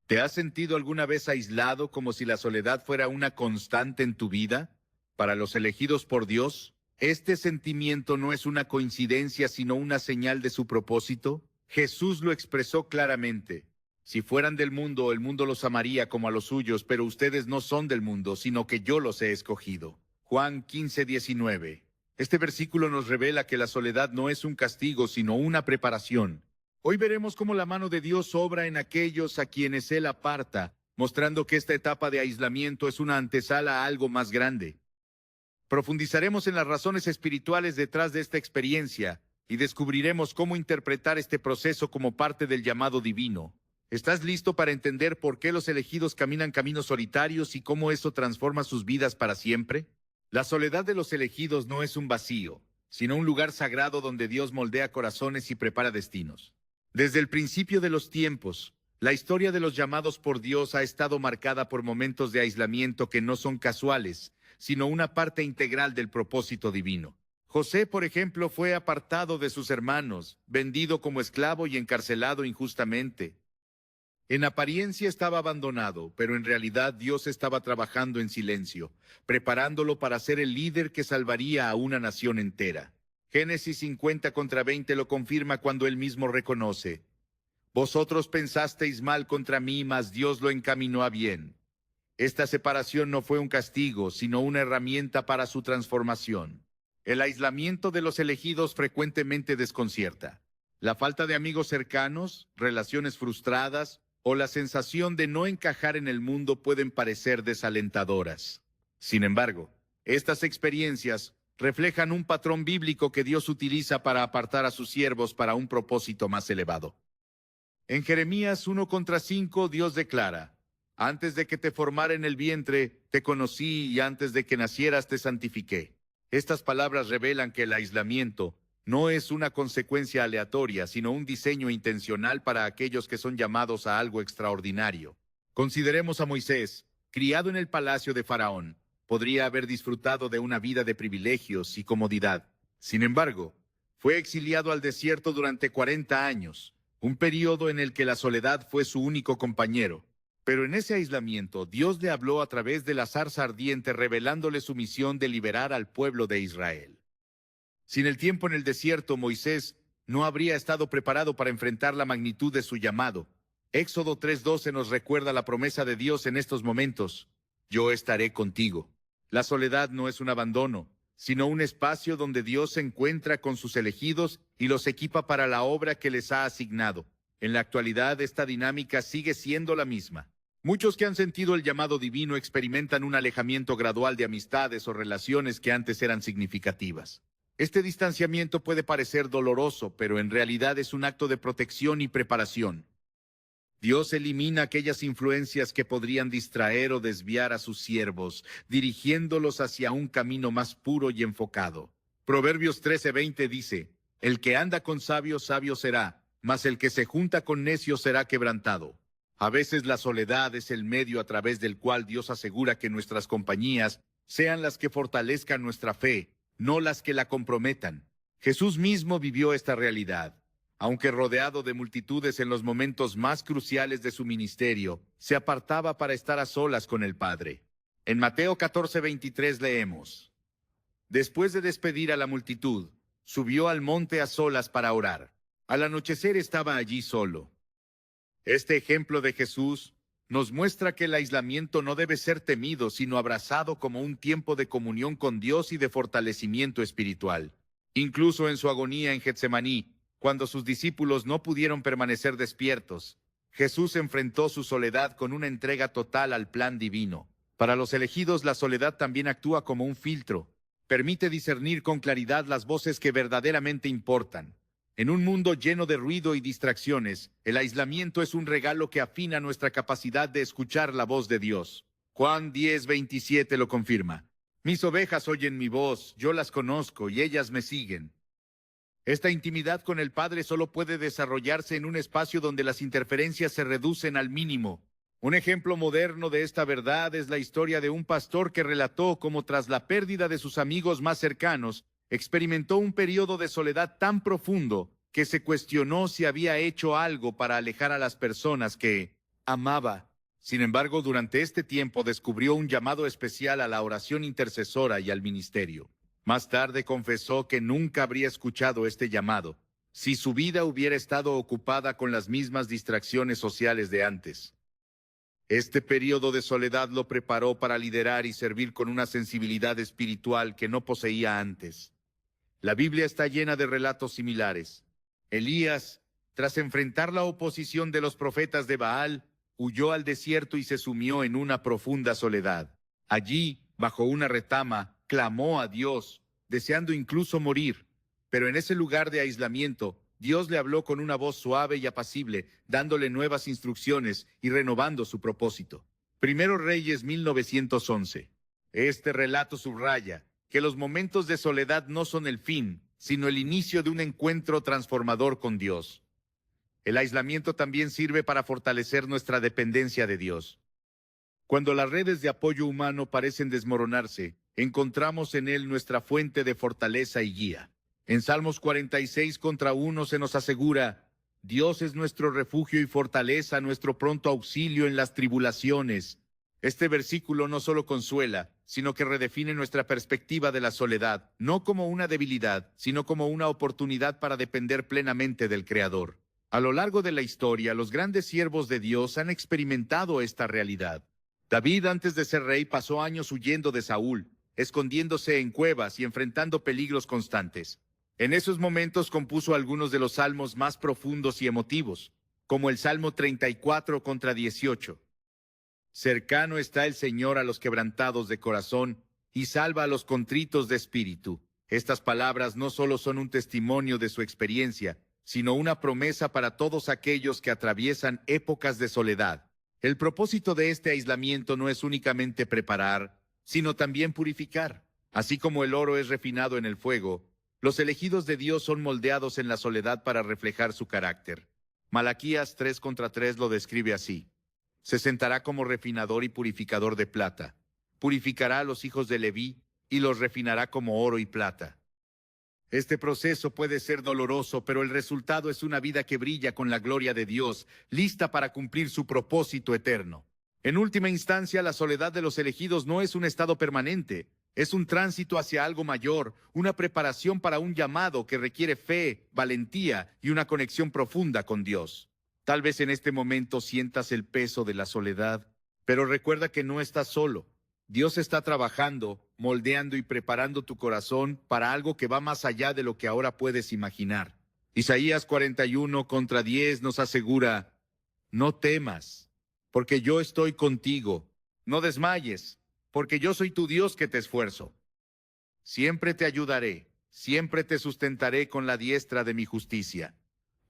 ¿Te has sentido alguna vez aislado como si la soledad fuera una constante en tu vida? Para los elegidos por Dios, este sentimiento no es una coincidencia, sino una señal de su propósito. Jesús lo expresó claramente. Si fueran del mundo, el mundo los amaría como a los suyos, pero ustedes no son del mundo, sino que yo los he escogido. Juan 15:19. Este versículo nos revela que la soledad no es un castigo, sino una preparación. Hoy veremos cómo la mano de Dios obra en aquellos a quienes Él aparta, mostrando que esta etapa de aislamiento es una antesala a algo más grande. Profundizaremos en las razones espirituales detrás de esta experiencia y descubriremos cómo interpretar este proceso como parte del llamado divino. ¿Estás listo para entender por qué los elegidos caminan caminos solitarios y cómo eso transforma sus vidas para siempre? La soledad de los elegidos no es un vacío, sino un lugar sagrado donde Dios moldea corazones y prepara destinos. Desde el principio de los tiempos, la historia de los llamados por Dios ha estado marcada por momentos de aislamiento que no son casuales, sino una parte integral del propósito divino. José, por ejemplo, fue apartado de sus hermanos, vendido como esclavo y encarcelado injustamente. En apariencia estaba abandonado, pero en realidad Dios estaba trabajando en silencio, preparándolo para ser el líder que salvaría a una nación entera. Génesis 50:20 lo confirma cuando él mismo reconoce: vosotros pensasteis mal contra mí, mas Dios lo encaminó a bien. Esta separación no fue un castigo, sino una herramienta para su transformación. El aislamiento de los elegidos frecuentemente desconcierta. La falta de amigos cercanos, relaciones frustradas o la sensación de no encajar en el mundo pueden parecer desalentadoras. Sin embargo, estas experiencias reflejan un patrón bíblico que Dios utiliza para apartar a sus siervos para un propósito más elevado. En Jeremías 1:5 Dios declara: antes de que te formara en el vientre, te conocí, y antes de que nacieras te santifiqué. Estas palabras revelan que el aislamiento no es una consecuencia aleatoria, sino un diseño intencional para aquellos que son llamados a algo extraordinario. Consideremos a Moisés, criado en el palacio de Faraón. Podría haber disfrutado de una vida de privilegios y comodidad. Sin embargo, fue exiliado al desierto durante 40 años, un periodo en el que la soledad fue su único compañero. Pero en ese aislamiento, Dios le habló a través de la zarza ardiente, revelándole su misión de liberar al pueblo de Israel. Sin el tiempo en el desierto, Moisés no habría estado preparado para enfrentar la magnitud de su llamado. Éxodo 3:12 nos recuerda la promesa de Dios en estos momentos: yo estaré contigo. La soledad no es un abandono, sino un espacio donde Dios se encuentra con sus elegidos y los equipa para la obra que les ha asignado. En la actualidad, esta dinámica sigue siendo la misma. Muchos que han sentido el llamado divino experimentan un alejamiento gradual de amistades o relaciones que antes eran significativas. Este distanciamiento puede parecer doloroso, pero en realidad es un acto de protección y preparación. Dios elimina aquellas influencias que podrían distraer o desviar a sus siervos, dirigiéndolos hacia un camino más puro y enfocado. Proverbios 13:20 dice: el que anda con sabios, sabio será, mas el que se junta con necios será quebrantado. A veces la soledad es el medio a través del cual Dios asegura que nuestras compañías sean las que fortalezcan nuestra fe, no las que la comprometan. Jesús mismo vivió esta realidad. Aunque rodeado de multitudes en los momentos más cruciales de su ministerio, se apartaba para estar a solas con el Padre. En Mateo 14:23 leemos: después de despedir a la multitud, subió al monte a solas para orar. Al anochecer estaba allí solo. Este ejemplo de Jesús nos muestra que el aislamiento no debe ser temido, sino abrazado como un tiempo de comunión con Dios y de fortalecimiento espiritual. Incluso en su agonía en Getsemaní, cuando sus discípulos no pudieron permanecer despiertos, Jesús enfrentó su soledad con una entrega total al plan divino. Para los elegidos, la soledad también actúa como un filtro. Permite discernir con claridad las voces que verdaderamente importan. En un mundo lleno de ruido y distracciones, el aislamiento es un regalo que afina nuestra capacidad de escuchar la voz de Dios. Juan 10:27 lo confirma: mis ovejas oyen mi voz, yo las conozco y ellas me siguen. Esta intimidad con el Padre solo puede desarrollarse en un espacio donde las interferencias se reducen al mínimo. Un ejemplo moderno de esta verdad es la historia de un pastor que relató cómo, tras la pérdida de sus amigos más cercanos, experimentó un periodo de soledad tan profundo que se cuestionó si había hecho algo para alejar a las personas que, amaba. Sin embargo, durante este tiempo descubrió un llamado especial a la oración intercesora y al ministerio. Más tarde confesó que nunca habría escuchado este llamado si su vida hubiera estado ocupada con las mismas distracciones sociales de antes. Este periodo de soledad lo preparó para liderar y servir con una sensibilidad espiritual que no poseía antes. La Biblia está llena de relatos similares. Elías, tras enfrentar la oposición de los profetas de Baal, huyó al desierto y se sumió en una profunda soledad. Allí, bajo una retama, clamó a Dios, deseando incluso morir. Pero en ese lugar de aislamiento, Dios le habló con una voz suave y apacible, dándole nuevas instrucciones y renovando su propósito. Primero Reyes 1911. Este relato subraya que los momentos de soledad no son el fin, sino el inicio de un encuentro transformador con Dios. El aislamiento también sirve para fortalecer nuestra dependencia de Dios. Cuando las redes de apoyo humano parecen desmoronarse, encontramos en Él nuestra fuente de fortaleza y guía. En Salmos 46:1 se nos asegura: Dios es nuestro refugio y fortaleza, nuestro pronto auxilio en las tribulaciones. Este versículo no solo consuela, sino que redefine nuestra perspectiva de la soledad, no como una debilidad, sino como una oportunidad para depender plenamente del Creador. A lo largo de la historia, los grandes siervos de Dios han experimentado esta realidad. David, antes de ser rey, pasó años huyendo de Saúl, escondiéndose en cuevas y enfrentando peligros constantes. En esos momentos compuso algunos de los salmos más profundos y emotivos, como el Salmo 34:18. Cercano está el Señor a los quebrantados de corazón y salva a los contritos de espíritu. Estas palabras no solo son un testimonio de su experiencia, sino una promesa para todos aquellos que atraviesan épocas de soledad. El propósito de este aislamiento no es únicamente preparar, sino también purificar. Así como el oro es refinado en el fuego, los elegidos de Dios son moldeados en la soledad para reflejar su carácter. Malaquías 3:3 lo describe así: se sentará como refinador y purificador de plata. Purificará a los hijos de Leví y los refinará como oro y plata. Este proceso puede ser doloroso, pero el resultado es una vida que brilla con la gloria de Dios, lista para cumplir su propósito eterno. En última instancia, la soledad de los elegidos no es un estado permanente, es un tránsito hacia algo mayor, una preparación para un llamado que requiere fe, valentía y una conexión profunda con Dios. Tal vez en este momento sientas el peso de la soledad, pero recuerda que no estás solo. Dios está trabajando, moldeando y preparando tu corazón para algo que va más allá de lo que ahora puedes imaginar. Isaías 41:10 nos asegura: no temas, porque yo estoy contigo. No desmayes, porque yo soy tu Dios que te esfuerzo. Siempre te ayudaré, siempre te sustentaré con la diestra de mi justicia.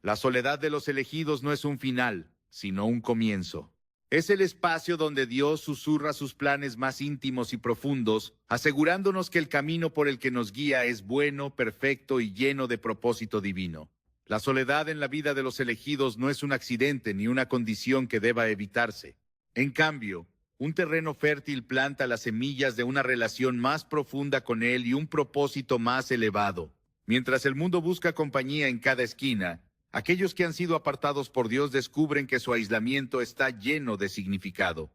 La soledad de los elegidos no es un final, sino un comienzo. Es el espacio donde Dios susurra sus planes más íntimos y profundos, asegurándonos que el camino por el que nos guía es bueno, perfecto y lleno de propósito divino. La soledad en la vida de los elegidos no es un accidente ni una condición que deba evitarse. En cambio, un terreno fértil planta las semillas de una relación más profunda con Él y un propósito más elevado. Mientras el mundo busca compañía en cada esquina, aquellos que han sido apartados por Dios descubren que su aislamiento está lleno de significado.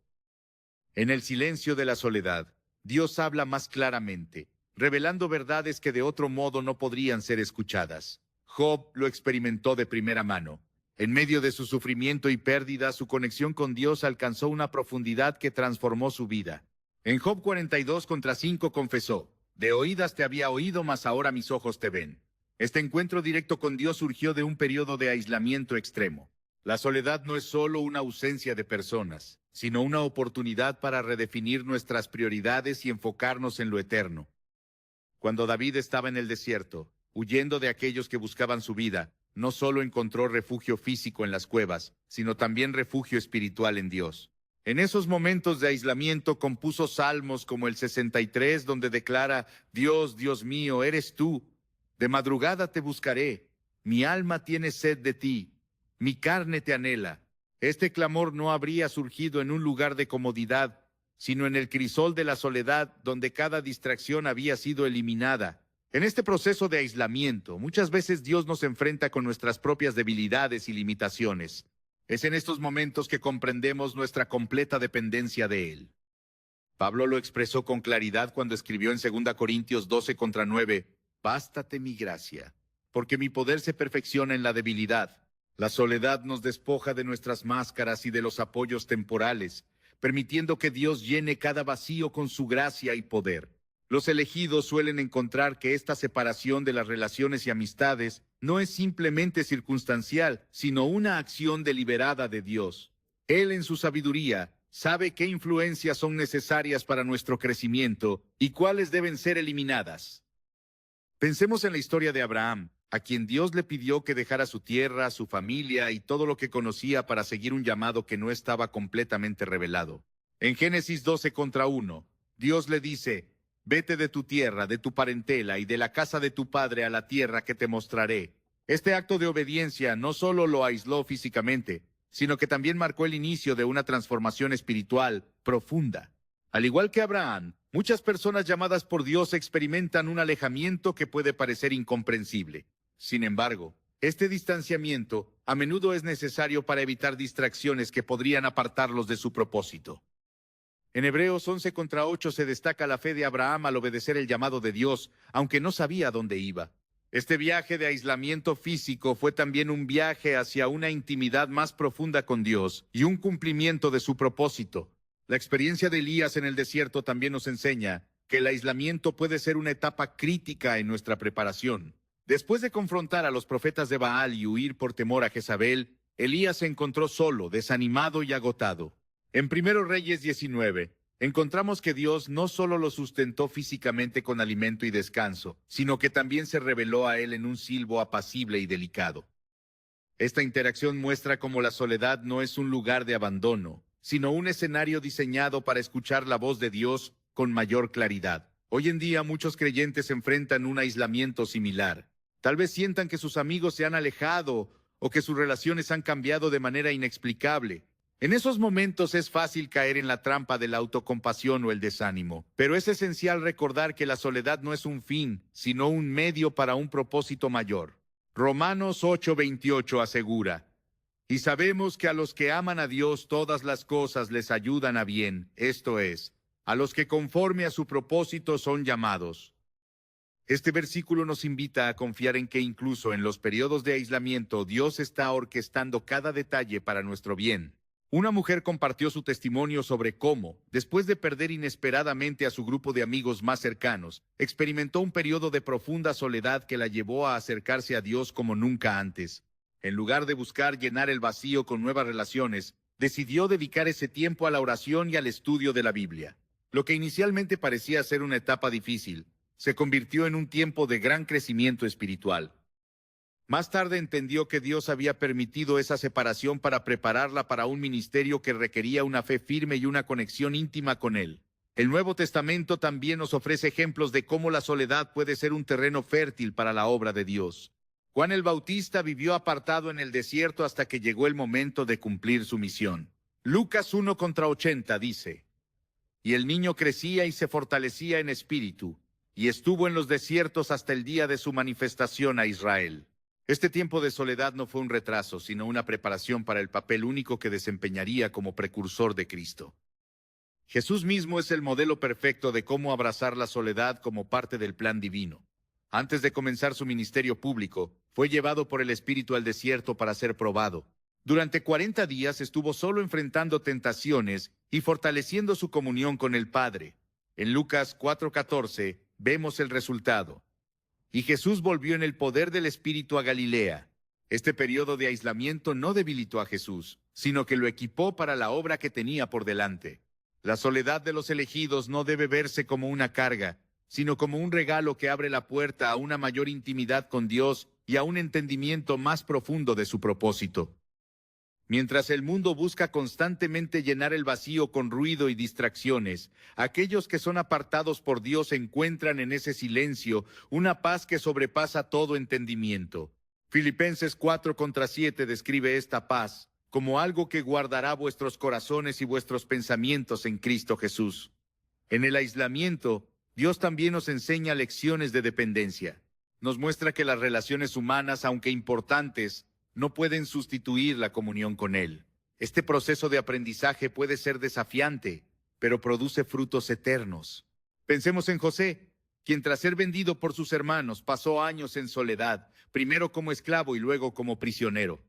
En el silencio de la soledad, Dios habla más claramente, revelando verdades que de otro modo no podrían ser escuchadas. Job lo experimentó de primera mano. En medio de su sufrimiento y pérdida, su conexión con Dios alcanzó una profundidad que transformó su vida. En Job 42:5 confesó: de oídas te había oído, mas ahora mis ojos te ven. Este encuentro directo con Dios surgió de un periodo de aislamiento extremo. La soledad no es solo una ausencia de personas, sino una oportunidad para redefinir nuestras prioridades y enfocarnos en lo eterno. Cuando David estaba en el desierto, huyendo de aquellos que buscaban su vida, no solo encontró refugio físico en las cuevas, sino también refugio espiritual en Dios. En esos momentos de aislamiento compuso salmos como el 63, donde declara: Dios, Dios mío, eres tú. De madrugada te buscaré, mi alma tiene sed de ti, mi carne te anhela. Este clamor no habría surgido en un lugar de comodidad, sino en el crisol de la soledad, donde cada distracción había sido eliminada. En este proceso de aislamiento, muchas veces Dios nos enfrenta con nuestras propias debilidades y limitaciones. Es en estos momentos que comprendemos nuestra completa dependencia de Él. Pablo lo expresó con claridad cuando escribió en 2 Corintios 12:9, «Bástate mi gracia, porque mi poder se perfecciona en la debilidad». La soledad nos despoja de nuestras máscaras y de los apoyos temporales, permitiendo que Dios llene cada vacío con su gracia y poder. Los elegidos suelen encontrar que esta separación de las relaciones y amistades no es simplemente circunstancial, sino una acción deliberada de Dios. Él, en su sabiduría, sabe qué influencias son necesarias para nuestro crecimiento y cuáles deben ser eliminadas. Pensemos en la historia de Abraham, a quien Dios le pidió que dejara su tierra, su familia y todo lo que conocía para seguir un llamado que no estaba completamente revelado. En Génesis 12:1, Dios le dice: «Vete de tu tierra, de tu parentela y de la casa de tu padre a la tierra que te mostraré». Este acto de obediencia no solo lo aisló físicamente, sino que también marcó el inicio de una transformación espiritual profunda. Al igual que Abraham, muchas personas llamadas por Dios experimentan un alejamiento que puede parecer incomprensible. Sin embargo, este distanciamiento a menudo es necesario para evitar distracciones que podrían apartarlos de su propósito. En Hebreos 11:8 se destaca la fe de Abraham al obedecer el llamado de Dios, aunque no sabía a dónde iba. Este viaje de aislamiento físico fue también un viaje hacia una intimidad más profunda con Dios y un cumplimiento de su propósito. La experiencia de Elías en el desierto también nos enseña que el aislamiento puede ser una etapa crítica en nuestra preparación. Después de confrontar a los profetas de Baal y huir por temor a Jezabel, Elías se encontró solo, desanimado y agotado. En 1 Reyes 19, encontramos que Dios no solo lo sustentó físicamente con alimento y descanso, sino que también se reveló a él en un silbo apacible y delicado. Esta interacción muestra cómo la soledad no es un lugar de abandono, sino un escenario diseñado para escuchar la voz de Dios con mayor claridad. Hoy en día muchos creyentes enfrentan un aislamiento similar. Tal vez sientan que sus amigos se han alejado o que sus relaciones han cambiado de manera inexplicable. En esos momentos es fácil caer en la trampa de la autocompasión o el desánimo, pero es esencial recordar que la soledad no es un fin, sino un medio para un propósito mayor. Romanos 8:28 asegura: «Y sabemos que a los que aman a Dios todas las cosas les ayudan a bien, esto es, a los que conforme a su propósito son llamados». Este versículo nos invita a confiar en que incluso en los periodos de aislamiento Dios está orquestando cada detalle para nuestro bien. Una mujer compartió su testimonio sobre cómo, después de perder inesperadamente a su grupo de amigos más cercanos, experimentó un periodo de profunda soledad que la llevó a acercarse a Dios como nunca antes. En lugar de buscar llenar el vacío con nuevas relaciones, decidió dedicar ese tiempo a la oración y al estudio de la Biblia. Lo que inicialmente parecía ser una etapa difícil, se convirtió en un tiempo de gran crecimiento espiritual. Más tarde entendió que Dios había permitido esa separación para prepararla para un ministerio que requería una fe firme y una conexión íntima con Él. El Nuevo Testamento también nos ofrece ejemplos de cómo la soledad puede ser un terreno fértil para la obra de Dios. Juan el Bautista vivió apartado en el desierto hasta que llegó el momento de cumplir su misión. Lucas 1:80 dice: «Y el niño crecía y se fortalecía en espíritu, y estuvo en los desiertos hasta el día de su manifestación a Israel». Este tiempo de soledad no fue un retraso, sino una preparación para el papel único que desempeñaría como precursor de Cristo. Jesús mismo es el modelo perfecto de cómo abrazar la soledad como parte del plan divino. Antes de comenzar su ministerio público, fue llevado por el Espíritu al desierto para ser probado. Durante 40 días estuvo solo enfrentando tentaciones y fortaleciendo su comunión con el Padre. En Lucas 4:14 vemos el resultado. «Y Jesús volvió en el poder del Espíritu a Galilea». Este periodo de aislamiento no debilitó a Jesús, sino que lo equipó para la obra que tenía por delante. La soledad de los elegidos no debe verse como una carga, sino como un regalo que abre la puerta a una mayor intimidad con Dios y a un entendimiento más profundo de su propósito. Mientras el mundo busca constantemente llenar el vacío con ruido y distracciones, aquellos que son apartados por Dios encuentran en ese silencio una paz que sobrepasa todo entendimiento. Filipenses 4:7 describe esta paz como algo que guardará vuestros corazones y vuestros pensamientos en Cristo Jesús. En el aislamiento, Dios también nos enseña lecciones de dependencia. Nos muestra que las relaciones humanas, aunque importantes, no pueden sustituir la comunión con Él. Este proceso de aprendizaje puede ser desafiante, pero produce frutos eternos. Pensemos en José, quien tras ser vendido por sus hermanos pasó años en soledad, primero como esclavo y luego como prisionero.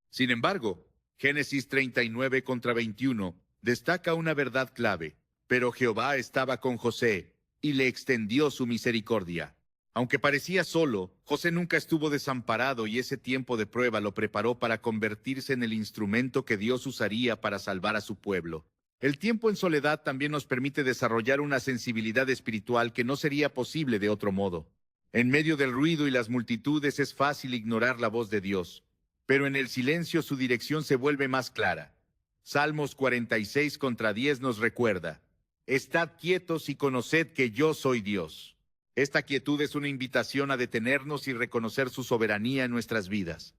Sin embargo, Génesis 39:21 destaca una verdad clave. Pero Jehová estaba con José y le extendió su misericordia. Aunque parecía solo, José nunca estuvo desamparado y ese tiempo de prueba lo preparó para convertirse en el instrumento que Dios usaría para salvar a su pueblo. El tiempo en soledad también nos permite desarrollar una sensibilidad espiritual que no sería posible de otro modo. En medio del ruido y las multitudes es fácil ignorar la voz de Dios, pero en el silencio su dirección se vuelve más clara. Salmos 46:10 nos recuerda: Estad quietos y conoced que yo soy Dios. Esta quietud es una invitación a detenernos y reconocer su soberanía en nuestras vidas.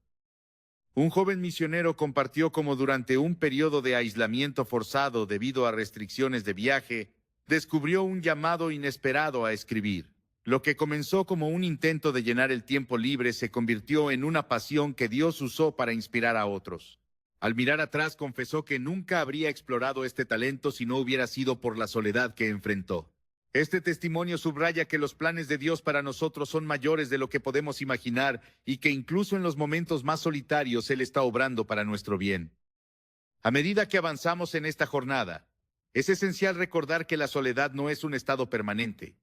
Un joven misionero compartió cómo durante un periodo de aislamiento forzado debido a restricciones de viaje, descubrió un llamado inesperado a escribir. Lo que comenzó como un intento de llenar el tiempo libre se convirtió en una pasión que Dios usó para inspirar a otros. Al mirar atrás confesó que nunca habría explorado este talento si no hubiera sido por la soledad que enfrentó. Este testimonio subraya que los planes de Dios para nosotros son mayores de lo que podemos imaginar y que incluso en los momentos más solitarios Él está obrando para nuestro bien. A medida que avanzamos en esta jornada, es esencial recordar que la soledad no es un estado permanente.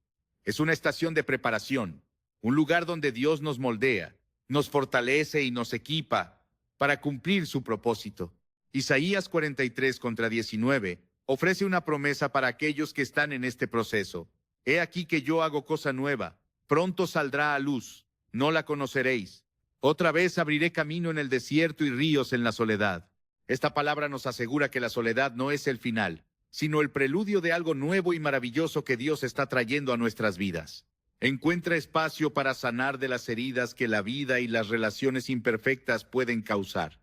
Es una estación de preparación, un lugar donde Dios nos moldea, nos fortalece y nos equipa para cumplir su propósito. Isaías 43:19 ofrece una promesa para aquellos que están en este proceso. He aquí que yo hago cosa nueva, pronto saldrá a luz, no la conoceréis. Otra vez abriré camino en el desierto y ríos en la soledad. Esta palabra nos asegura que la soledad no es el final, sino el preludio de algo nuevo y maravilloso que Dios está trayendo a nuestras vidas. Encuentra espacio para sanar de las heridas que la vida y las relaciones imperfectas pueden causar.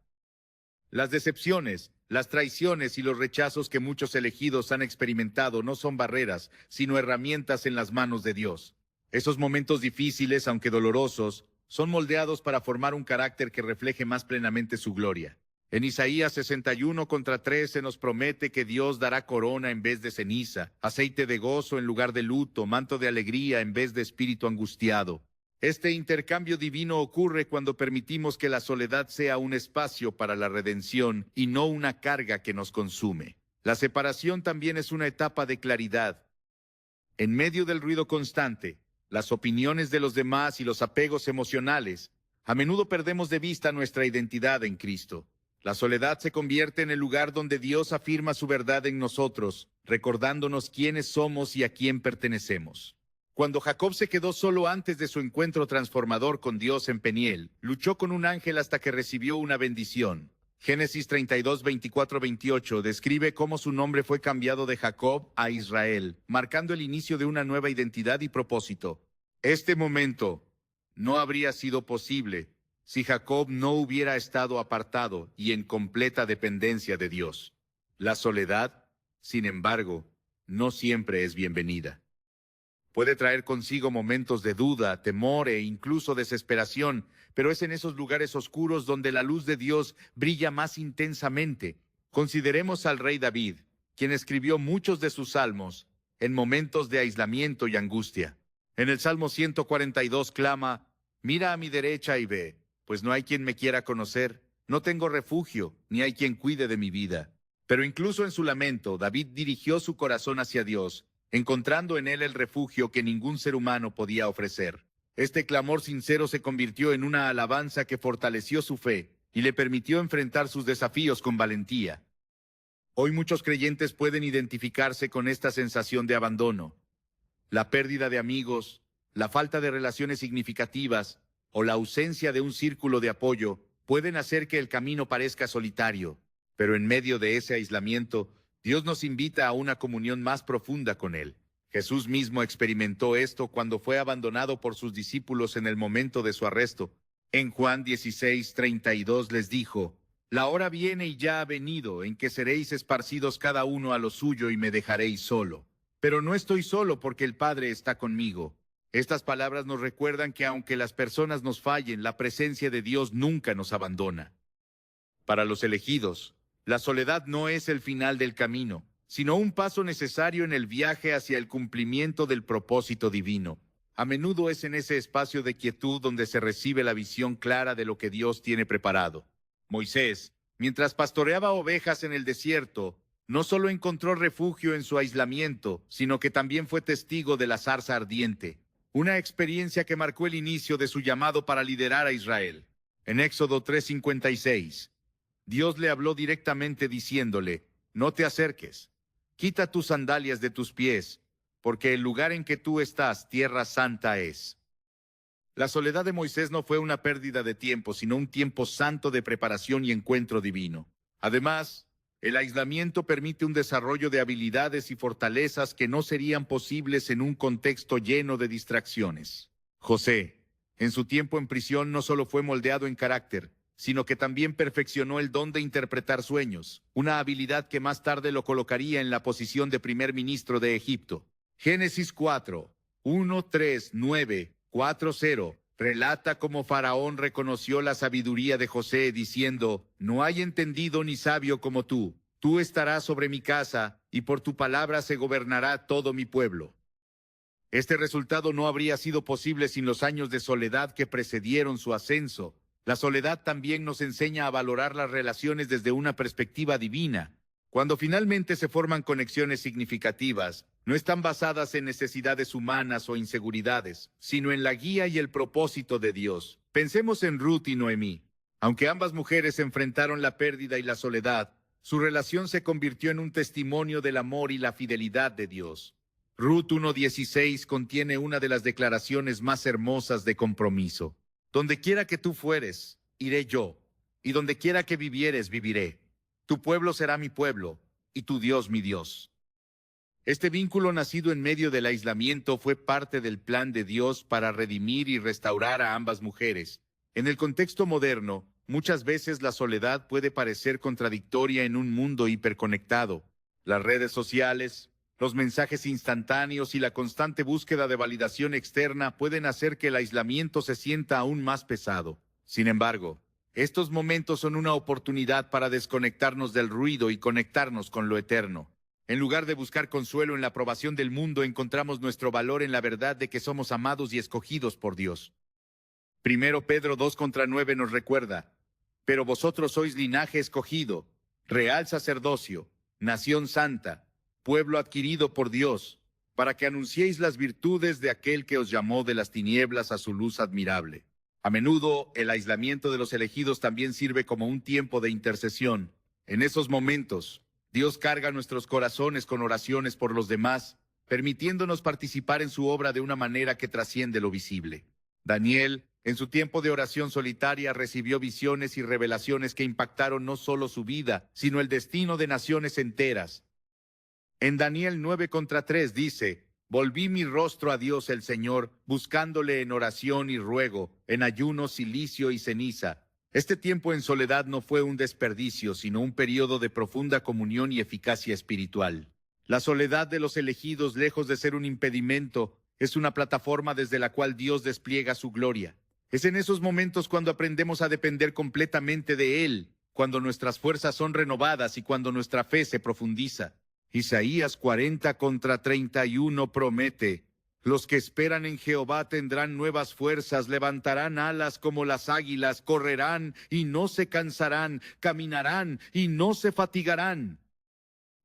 Las decepciones, las traiciones y los rechazos que muchos elegidos han experimentado no son barreras, sino herramientas en las manos de Dios. Esos momentos difíciles, aunque dolorosos, son moldeados para formar un carácter que refleje más plenamente su gloria. En Isaías 61:3 se nos promete que Dios dará corona en vez de ceniza, aceite de gozo en lugar de luto, manto de alegría en vez de espíritu angustiado. Este intercambio divino ocurre cuando permitimos que la soledad sea un espacio para la redención y no una carga que nos consume. La separación también es una etapa de claridad. En medio del ruido constante, las opiniones de los demás y los apegos emocionales, a menudo perdemos de vista nuestra identidad en Cristo. La soledad se convierte en el lugar donde Dios afirma su verdad en nosotros, recordándonos quiénes somos y a quién pertenecemos. Cuando Jacob se quedó solo antes de su encuentro transformador con Dios en Peniel, luchó con un ángel hasta que recibió una bendición. Génesis 32:24-28 describe cómo su nombre fue cambiado de Jacob a Israel, marcando el inicio de una nueva identidad y propósito. Este momento no habría sido posible si Jacob no hubiera estado apartado y en completa dependencia de Dios. La soledad, sin embargo, no siempre es bienvenida. Puede traer consigo momentos de duda, temor e incluso desesperación, pero es en esos lugares oscuros donde la luz de Dios brilla más intensamente. Consideremos al rey David, quien escribió muchos de sus salmos en momentos de aislamiento y angustia. En el Salmo 142 clama: «Mira a mi derecha y ve, pues no hay quien me quiera conocer, no tengo refugio, ni hay quien cuide de mi vida». Pero incluso en su lamento, David dirigió su corazón hacia Dios, encontrando en él el refugio que ningún ser humano podía ofrecer. Este clamor sincero se convirtió en una alabanza que fortaleció su fe y le permitió enfrentar sus desafíos con valentía. Hoy muchos creyentes pueden identificarse con esta sensación de abandono. La pérdida de amigos, la falta de relaciones significativas o la ausencia de un círculo de apoyo pueden hacer que el camino parezca solitario, pero en medio de ese aislamiento, Dios nos invita a una comunión más profunda con Él. Jesús mismo experimentó esto cuando fue abandonado por sus discípulos en el momento de su arresto. En Juan 16:32 les dijo: «La hora viene y ya ha venido, en que seréis esparcidos cada uno a lo suyo y me dejaréis solo. Pero no estoy solo porque el Padre está conmigo. Estas palabras nos recuerdan que aunque las personas nos fallen, la presencia de Dios nunca nos abandona. Para los elegidos, la soledad no es el final del camino, sino un paso necesario en el viaje hacia el cumplimiento del propósito divino. A menudo es en ese espacio de quietud donde se recibe la visión clara de lo que Dios tiene preparado. Moisés, mientras pastoreaba ovejas en el desierto, no solo encontró refugio en su aislamiento, sino que también fue testigo de la zarza ardiente, una experiencia que marcó el inicio de su llamado para liderar a Israel. En Éxodo 3:56, Dios le habló directamente diciéndole: «No te acerques, quita tus sandalias de tus pies, porque el lugar en que tú estás, tierra santa es». La soledad de Moisés no fue una pérdida de tiempo, sino un tiempo santo de preparación y encuentro divino. Además, el aislamiento permite un desarrollo de habilidades y fortalezas que no serían posibles en un contexto lleno de distracciones. José, en su tiempo en prisión, no solo fue moldeado en carácter, sino que también perfeccionó el don de interpretar sueños, una habilidad que más tarde lo colocaría en la posición de primer ministro de Egipto. Génesis 4, 1, 3, 9, 4, 0, relata cómo Faraón reconoció la sabiduría de José, diciendo: «No hay entendido ni sabio como tú. Tú estarás sobre mi casa, y por tu palabra se gobernará todo mi pueblo». Este resultado no habría sido posible sin los años de soledad que precedieron su ascenso. La soledad también nos enseña a valorar las relaciones desde una perspectiva divina. Cuando finalmente se forman conexiones significativas, no están basadas en necesidades humanas o inseguridades, sino en la guía y el propósito de Dios. Pensemos en Ruth y Noemí. Aunque ambas mujeres enfrentaron la pérdida y la soledad, su relación se convirtió en un testimonio del amor y la fidelidad de Dios. Ruth 1:16 contiene una de las declaraciones más hermosas de compromiso. «Donde quiera que tú fueres, iré yo, y donde quiera que vivieres, viviré. Tu pueblo será mi pueblo, y tu Dios mi Dios». Este vínculo nacido en medio del aislamiento fue parte del plan de Dios para redimir y restaurar a ambas mujeres. En el contexto moderno, muchas veces la soledad puede parecer contradictoria en un mundo hiperconectado. Las redes sociales, los mensajes instantáneos y la constante búsqueda de validación externa pueden hacer que el aislamiento se sienta aún más pesado. Sin embargo, estos momentos son una oportunidad para desconectarnos del ruido y conectarnos con lo eterno. En lugar de buscar consuelo en la aprobación del mundo, encontramos nuestro valor en la verdad de que somos amados y escogidos por Dios. Primero Pedro 2:9 nos recuerda: «Pero vosotros sois linaje escogido, real sacerdocio, nación santa, pueblo adquirido por Dios, para que anunciéis las virtudes de aquel que os llamó de las tinieblas a su luz admirable». A menudo, el aislamiento de los elegidos también sirve como un tiempo de intercesión. En esos momentos, Dios carga nuestros corazones con oraciones por los demás, permitiéndonos participar en su obra de una manera que trasciende lo visible. Daniel, en su tiempo de oración solitaria, recibió visiones y revelaciones que impactaron no solo su vida, sino el destino de naciones enteras. En Daniel 9:3 dice: «Volví mi rostro a Dios el Señor, buscándole en oración y ruego, en ayuno, cilicio y ceniza». Este tiempo en soledad no fue un desperdicio, sino un periodo de profunda comunión y eficacia espiritual. La soledad de los elegidos, lejos de ser un impedimento, es una plataforma desde la cual Dios despliega su gloria. Es en esos momentos cuando aprendemos a depender completamente de Él, cuando nuestras fuerzas son renovadas y cuando nuestra fe se profundiza. Isaías 40:31 promete: «Los que esperan en Jehová tendrán nuevas fuerzas, levantarán alas como las águilas, correrán y no se cansarán, caminarán y no se fatigarán».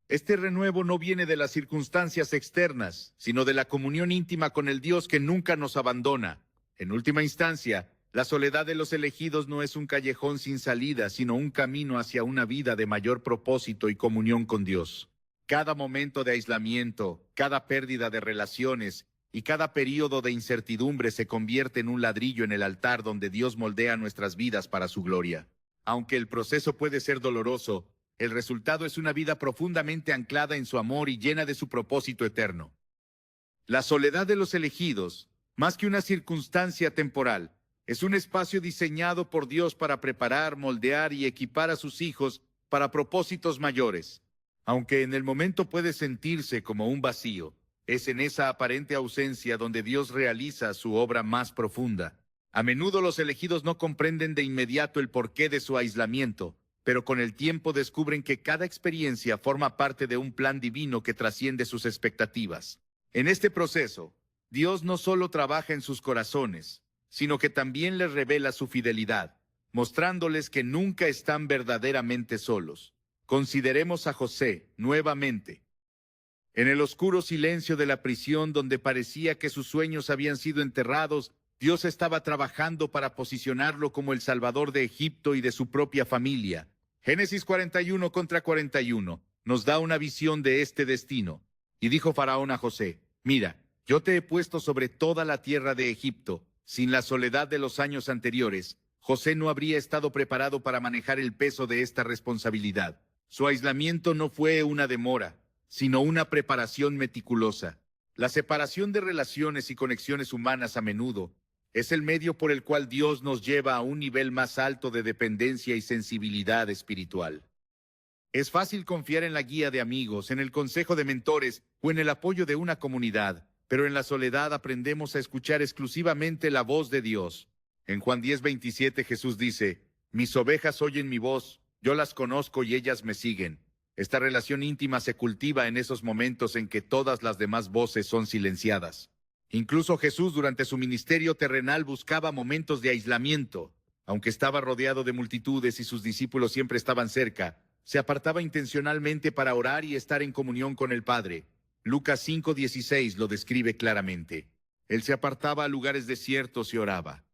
Este renuevo no viene de las circunstancias externas, sino de la comunión íntima con el Dios que nunca nos abandona. En última instancia, la soledad de los elegidos no es un callejón sin salida, sino un camino hacia una vida de mayor propósito y comunión con Dios. Cada momento de aislamiento, cada pérdida de relaciones y cada período de incertidumbre se convierte en un ladrillo en el altar donde Dios moldea nuestras vidas para su gloria. Aunque el proceso puede ser doloroso, el resultado es una vida profundamente anclada en su amor y llena de su propósito eterno. La soledad de los elegidos, más que una circunstancia temporal, es un espacio diseñado por Dios para preparar, moldear y equipar a sus hijos para propósitos mayores. Aunque en el momento puede sentirse como un vacío, Es en esa aparente ausencia donde Dios realiza su obra más profunda. A menudo los elegidos no comprenden de inmediato el porqué de su aislamiento, pero con el tiempo descubren que cada experiencia forma parte de un plan divino que trasciende sus expectativas. En este proceso, Dios no solo trabaja en sus corazones, sino que también les revela su fidelidad, mostrándoles que nunca están verdaderamente solos. Consideremos a José nuevamente. En el oscuro silencio de la prisión donde parecía que sus sueños habían sido enterrados, Dios estaba trabajando para posicionarlo como el Salvador de Egipto y de su propia familia. Génesis 41 contra 41 nos da una visión de este destino. Y dijo Faraón a José: mira, yo te he puesto sobre toda la tierra de Egipto. Sin la soledad de los años anteriores, José no habría estado preparado para manejar el peso de esta responsabilidad. Su aislamiento no fue una demora, sino una preparación meticulosa. La separación de relaciones y conexiones humanas a menudo es el medio por el cual Dios nos lleva a un nivel más alto de dependencia y sensibilidad espiritual. Es fácil confiar en la guía de amigos, en el consejo de mentores o en el apoyo de una comunidad, pero en la soledad aprendemos a escuchar exclusivamente la voz de Dios. En Juan 10:27 Jesús dice: mis ovejas oyen mi voz, yo las conozco y ellas me siguen. Esta relación íntima se cultiva en esos momentos en que todas las demás voces son silenciadas. Incluso Jesús durante su ministerio terrenal buscaba momentos de aislamiento. Aunque estaba rodeado de multitudes y sus discípulos siempre estaban cerca, se apartaba intencionalmente para orar y estar en comunión con el Padre. Lucas 5:16 lo describe claramente. Él se apartaba a lugares desiertos y oraba.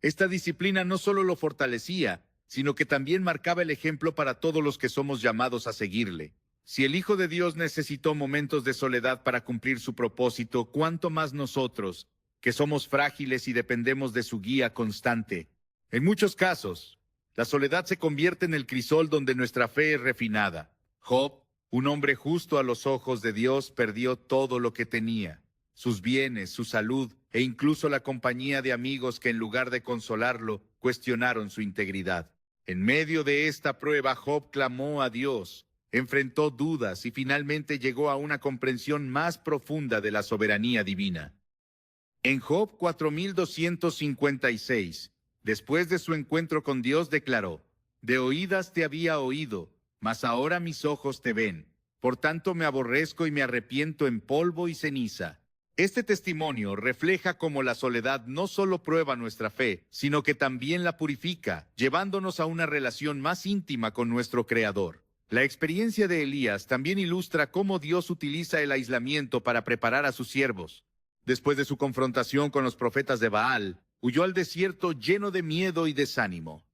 Esta disciplina no solo lo fortalecía, sino que también marcaba el ejemplo para todos los que somos llamados a seguirle. Si el Hijo de Dios necesitó momentos de soledad para cumplir su propósito, ¿cuánto más nosotros, que somos frágiles y dependemos de su guía constante? En muchos casos, la soledad se convierte en el crisol donde nuestra fe es refinada. Job, un hombre justo a los ojos de Dios, perdió todo lo que tenía: sus bienes, su salud e incluso la compañía de amigos que en lugar de consolarlo, cuestionaron su integridad. En medio de esta prueba, Job clamó a Dios, enfrentó dudas y finalmente llegó a una comprensión más profunda de la soberanía divina. En Job 4256, después de su encuentro con Dios, declaró: de oídas te había oído, mas ahora mis ojos te ven. Por tanto me aborrezco y me arrepiento en polvo y ceniza. Este testimonio refleja cómo la soledad no solo prueba nuestra fe, sino que también la purifica, llevándonos a una relación más íntima con nuestro Creador. La experiencia de Elías también ilustra cómo Dios utiliza el aislamiento para preparar a sus siervos. Después de su confrontación con los profetas de Baal, huyó al desierto lleno de miedo y desánimo.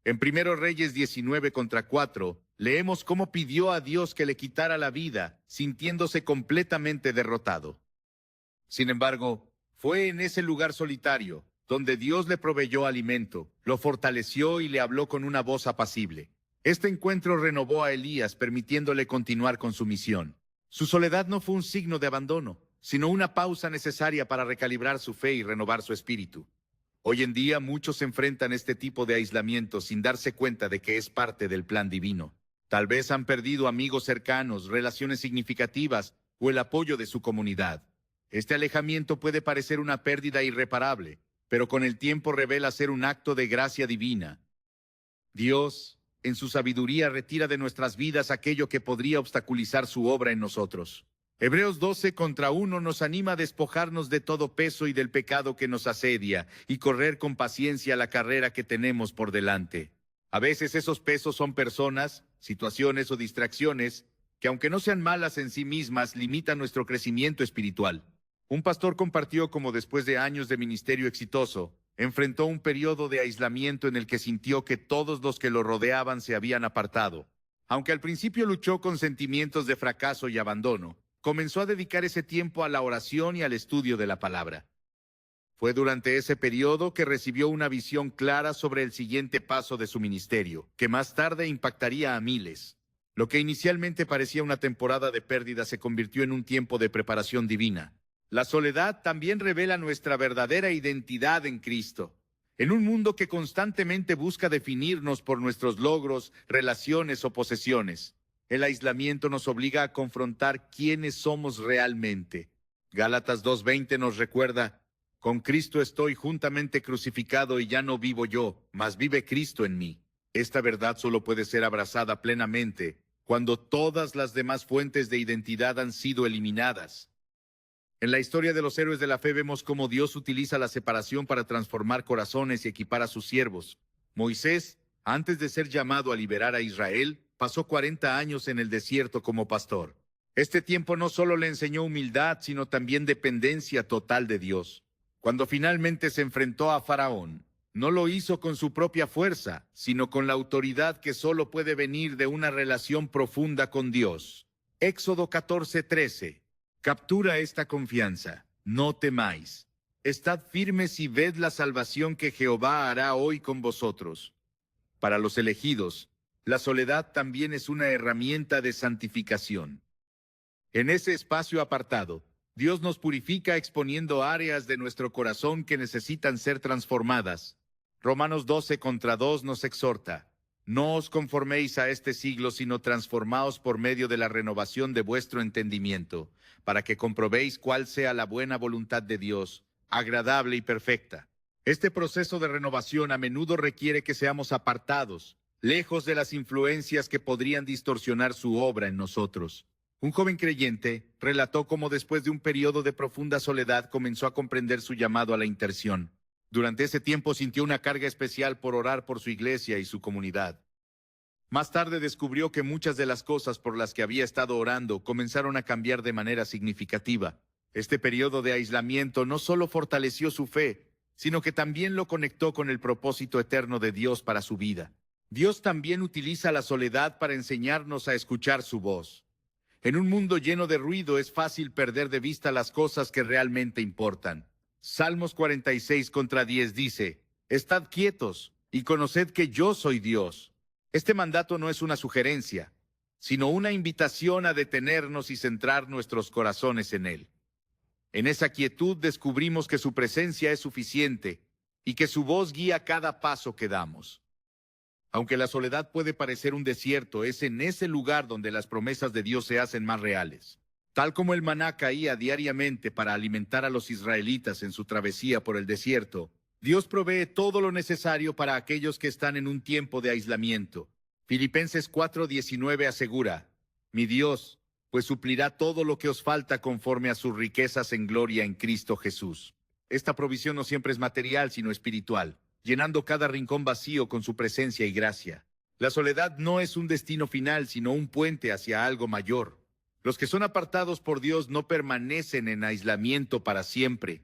En 1 Reyes 19 contra 4, leemos cómo pidió a Dios que le quitara la vida, sintiéndose completamente derrotado. Sin embargo, fue en ese lugar solitario, donde Dios le proveyó alimento, lo fortaleció y le habló con una voz apacible. Este encuentro renovó a Elías, permitiéndole continuar con su misión. Su soledad no fue un signo de abandono, sino una pausa necesaria para recalibrar su fe y renovar su espíritu. Hoy en día muchos enfrentan este tipo de aislamiento sin darse cuenta de que es parte del plan divino. Tal vez han perdido amigos cercanos, relaciones significativas o el apoyo de su comunidad. Este alejamiento puede parecer una pérdida irreparable, pero con el tiempo revela ser un acto de gracia divina. Dios, en su sabiduría, retira de nuestras vidas aquello que podría obstaculizar su obra en nosotros. Hebreos 12 contra 1 nos anima a despojarnos de todo peso y del pecado que nos asedia y correr con paciencia la carrera que tenemos por delante. A veces esos pesos son personas, situaciones o distracciones que, aunque no sean malas en sí mismas, limitan nuestro crecimiento espiritual. Un pastor compartió cómo después de años de ministerio exitoso, enfrentó un periodo de aislamiento en el que sintió que todos los que lo rodeaban se habían apartado. Aunque al principio luchó con sentimientos de fracaso y abandono, comenzó a dedicar ese tiempo a la oración y al estudio de la palabra. Fue durante ese periodo que recibió una visión clara sobre el siguiente paso de su ministerio, que más tarde impactaría a miles. Lo que inicialmente parecía una temporada de pérdida se convirtió en un tiempo de preparación divina. La soledad también revela nuestra verdadera identidad en Cristo. En un mundo que constantemente busca definirnos por nuestros logros, relaciones o posesiones, El aislamiento nos obliga a confrontar quiénes somos realmente. Gálatas 2:20 nos recuerda: con Cristo estoy juntamente crucificado y ya no vivo yo, mas vive Cristo en mí. Esta verdad solo puede ser abrazada plenamente cuando todas las demás fuentes de identidad han sido eliminadas. En la historia de los héroes de la fe vemos cómo Dios utiliza la separación para transformar corazones y equipar a sus siervos. Moisés, antes de ser llamado a liberar a Israel, pasó 40 años en el desierto como pastor. Este tiempo no solo le enseñó humildad, sino también dependencia total de Dios. Cuando finalmente se enfrentó a Faraón, no lo hizo con su propia fuerza, sino con la autoridad que solo puede venir de una relación profunda con Dios. Éxodo 14:13. Captura esta confianza. No temáis. Estad firmes y ved la salvación que Jehová hará hoy con vosotros. Para los elegidos, la soledad también es una herramienta de santificación. En ese espacio apartado, Dios nos purifica exponiendo áreas de nuestro corazón que necesitan ser transformadas. Romanos 12:2 nos exhorta: no os conforméis a este siglo, sino transformaos por medio de la renovación de vuestro entendimiento, para que comprobéis cuál sea la buena voluntad de Dios, agradable y perfecta. Este proceso de renovación a menudo requiere que seamos apartados, lejos de las influencias que podrían distorsionar su obra en nosotros. Un joven creyente relató cómo después de un periodo de profunda soledad comenzó a comprender su llamado a la intercesión. Durante ese tiempo sintió una carga especial por orar por su iglesia y su comunidad. Más tarde descubrió que muchas de las cosas por las que había estado orando comenzaron a cambiar de manera significativa. Este periodo de aislamiento no solo fortaleció su fe, sino que también lo conectó con el propósito eterno de Dios para su vida. Dios también utiliza la soledad para enseñarnos a escuchar su voz. En un mundo lleno de ruido es fácil perder de vista las cosas que realmente importan. Salmos 46:10 dice: estad quietos y conoced que yo soy Dios. Este mandato no es una sugerencia, sino una invitación a detenernos y centrar nuestros corazones en Él. En esa quietud descubrimos que su presencia es suficiente y que su voz guía cada paso que damos. Aunque la soledad puede parecer un desierto, es en ese lugar donde las promesas de Dios se hacen más reales. Tal como el maná caía diariamente para alimentar a los israelitas en su travesía por el desierto, Dios provee todo lo necesario para aquellos que están en un tiempo de aislamiento. Filipenses 4:19 asegura: mi Dios, pues suplirá todo lo que os falta conforme a sus riquezas en gloria en Cristo Jesús. Esta provisión no siempre es material, sino espiritual, llenando cada rincón vacío con su presencia y gracia. La soledad no es un destino final, sino un puente hacia algo mayor. Los que son apartados por Dios no permanecen en aislamiento para siempre.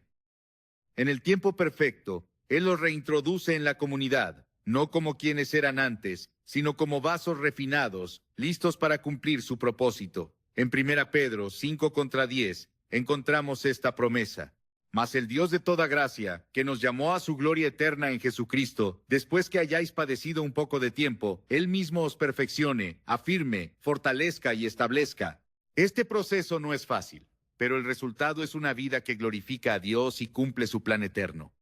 En el tiempo perfecto, Él los reintroduce en la comunidad, no como quienes eran antes, sino como vasos refinados, listos para cumplir su propósito. En 1 Pedro 5:10 encontramos esta promesa: mas el Dios de toda gracia, que nos llamó a su gloria eterna en Jesucristo, después que hayáis padecido un poco de tiempo, Él mismo os perfeccione, afirme, fortalezca y establezca. Este proceso no es fácil, pero el resultado es una vida que glorifica a Dios y cumple su plan eterno.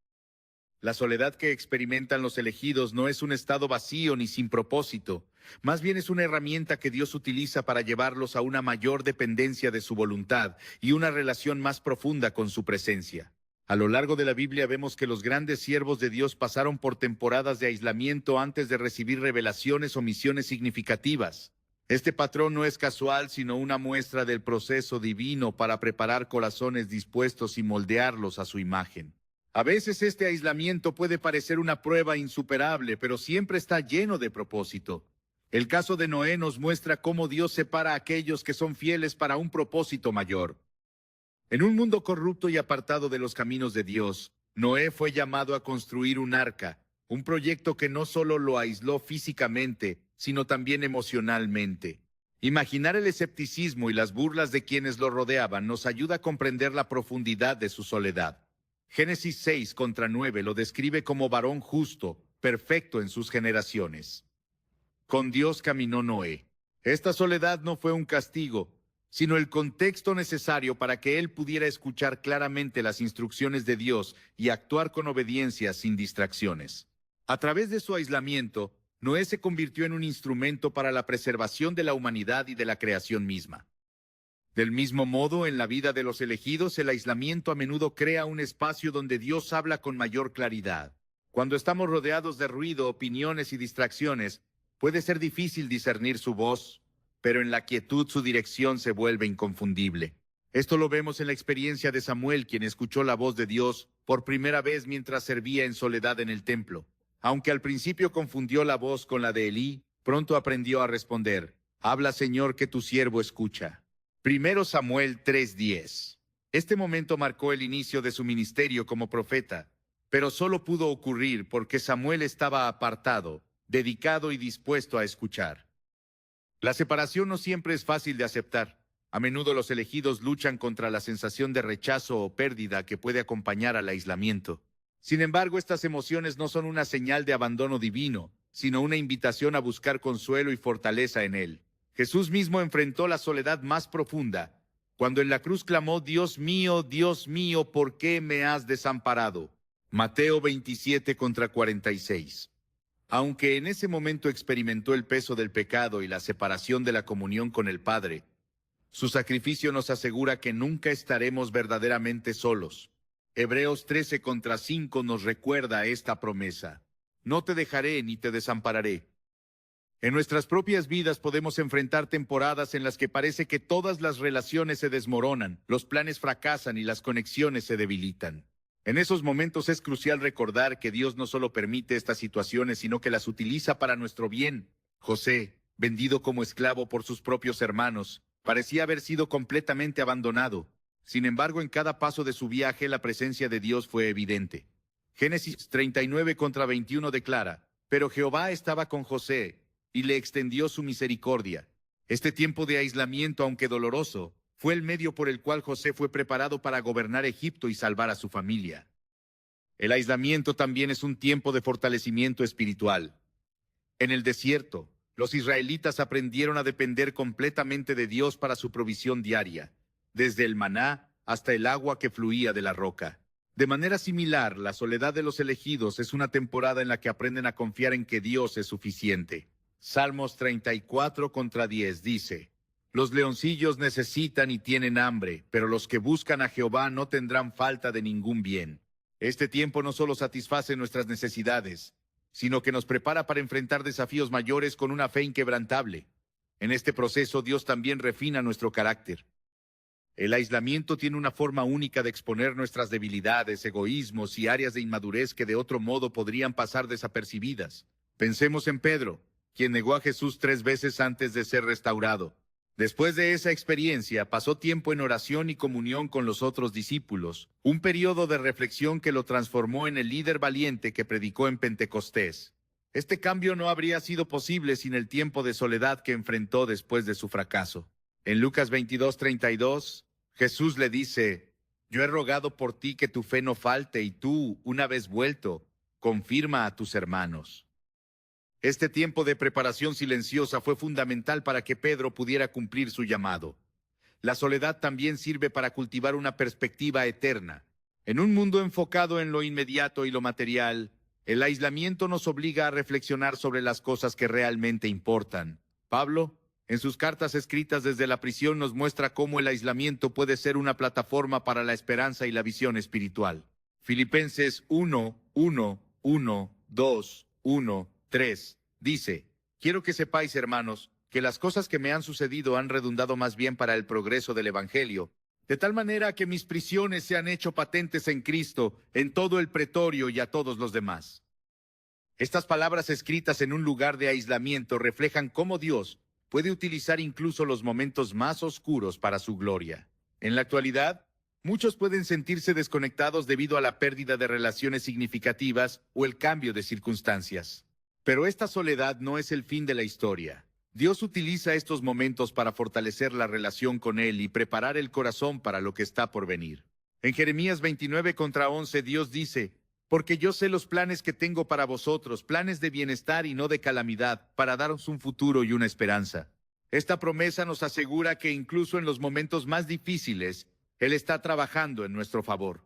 La soledad que experimentan los elegidos no es un estado vacío ni sin propósito, más bien es una herramienta que Dios utiliza para llevarlos a una mayor dependencia de su voluntad y una relación más profunda con su presencia. A lo largo de la Biblia vemos que los grandes siervos de Dios pasaron por temporadas de aislamiento antes de recibir revelaciones o misiones significativas. Este patrón no es casual, sino una muestra del proceso divino para preparar corazones dispuestos y moldearlos a su imagen. A veces este aislamiento puede parecer una prueba insuperable, pero siempre está lleno de propósito. El caso de Noé nos muestra cómo Dios separa a aquellos que son fieles para un propósito mayor. En un mundo corrupto y apartado de los caminos de Dios, Noé fue llamado a construir un arca, un proyecto que no solo lo aisló físicamente, sino también emocionalmente. Imaginar el escepticismo y las burlas de quienes lo rodeaban nos ayuda a comprender la profundidad de su soledad. Génesis 6:9 lo describe como varón justo, perfecto en sus generaciones. Con Dios caminó Noé. Esta soledad no fue un castigo, sino el contexto necesario para que él pudiera escuchar claramente las instrucciones de Dios y actuar con obediencia sin distracciones. A través de su aislamiento, Noé se convirtió en un instrumento para la preservación de la humanidad y de la creación misma. Del mismo modo, en la vida de los elegidos, el aislamiento a menudo crea un espacio donde Dios habla con mayor claridad. Cuando estamos rodeados de ruido, opiniones y distracciones, puede ser difícil discernir su voz, pero en la quietud su dirección se vuelve inconfundible. Esto lo vemos en la experiencia de Samuel, quien escuchó la voz de Dios por primera vez mientras servía en soledad en el templo. Aunque al principio confundió la voz con la de Elí, pronto aprendió a responder: «Habla, Señor, que tu siervo escucha». 1 Samuel 3:10. Este momento marcó el inicio de su ministerio como profeta, pero solo pudo ocurrir porque Samuel estaba apartado, dedicado y dispuesto a escuchar. La separación no siempre es fácil de aceptar. A menudo los elegidos luchan contra la sensación de rechazo o pérdida que puede acompañar al aislamiento. Sin embargo, estas emociones no son una señal de abandono divino, sino una invitación a buscar consuelo y fortaleza en Él. Jesús mismo enfrentó la soledad más profunda, cuando en la cruz clamó: Dios mío, ¿por qué me has desamparado? Mateo 27:46. Aunque en ese momento experimentó el peso del pecado y la separación de la comunión con el Padre, su sacrificio nos asegura que nunca estaremos verdaderamente solos. Hebreos 13:5 nos recuerda esta promesa: no te dejaré ni te desampararé. En nuestras propias vidas podemos enfrentar temporadas en las que parece que todas las relaciones se desmoronan, los planes fracasan y las conexiones se debilitan. En esos momentos es crucial recordar que Dios no solo permite estas situaciones, sino que las utiliza para nuestro bien. José, vendido como esclavo por sus propios hermanos, parecía haber sido completamente abandonado. Sin embargo, en cada paso de su viaje, la presencia de Dios fue evidente. Génesis 39:21 declara: «Pero Jehová estaba con José, y le extendió su misericordia». Este tiempo de aislamiento, aunque doloroso, fue el medio por el cual José fue preparado para gobernar Egipto y salvar a su familia. El aislamiento también es un tiempo de fortalecimiento espiritual. En el desierto, los israelitas aprendieron a depender completamente de Dios para su provisión diaria, desde el maná hasta el agua que fluía de la roca. De manera similar, la soledad de los elegidos es una temporada en la que aprenden a confiar en que Dios es suficiente. Salmos 34:10 dice: «Los leoncillos necesitan y tienen hambre, pero los que buscan a Jehová no tendrán falta de ningún bien». Este tiempo no solo satisface nuestras necesidades, sino que nos prepara para enfrentar desafíos mayores con una fe inquebrantable. En este proceso, Dios también refina nuestro carácter. El aislamiento tiene una forma única de exponer nuestras debilidades, egoísmos y áreas de inmadurez que de otro modo podrían pasar desapercibidas. Pensemos en Pedro, quien negó a Jesús 3 veces antes de ser restaurado. Después de esa experiencia, pasó tiempo en oración y comunión con los otros discípulos, un periodo de reflexión que lo transformó en el líder valiente que predicó en Pentecostés. Este cambio no habría sido posible sin el tiempo de soledad que enfrentó después de su fracaso. En Lucas 22:32, Jesús le dice: «Yo he rogado por ti que tu fe no falte, y tú, una vez vuelto, confirma a tus hermanos». Este tiempo de preparación silenciosa fue fundamental para que Pedro pudiera cumplir su llamado. La soledad también sirve para cultivar una perspectiva eterna. En un mundo enfocado en lo inmediato y lo material, el aislamiento nos obliga a reflexionar sobre las cosas que realmente importan. Pablo, en sus cartas escritas desde la prisión, nos muestra cómo el aislamiento puede ser una plataforma para la esperanza y la visión espiritual. Filipenses 1:1, 1, 2, 1, 3 dice: «Quiero que sepáis, hermanos, que las cosas que me han sucedido han redundado más bien para el progreso del Evangelio, de tal manera que mis prisiones se han hecho patentes en Cristo, en todo el pretorio y a todos los demás». Estas palabras escritas en un lugar de aislamiento reflejan cómo Dios puede utilizar incluso los momentos más oscuros para su gloria. En la actualidad, muchos pueden sentirse desconectados debido a la pérdida de relaciones significativas o el cambio de circunstancias. Pero esta soledad no es el fin de la historia. Dios utiliza estos momentos para fortalecer la relación con Él y preparar el corazón para lo que está por venir. En Jeremías 29:11 Dios dice: «Porque yo sé los planes que tengo para vosotros, planes de bienestar y no de calamidad, para daros un futuro y una esperanza». Esta promesa nos asegura que incluso en los momentos más difíciles, Él está trabajando en nuestro favor.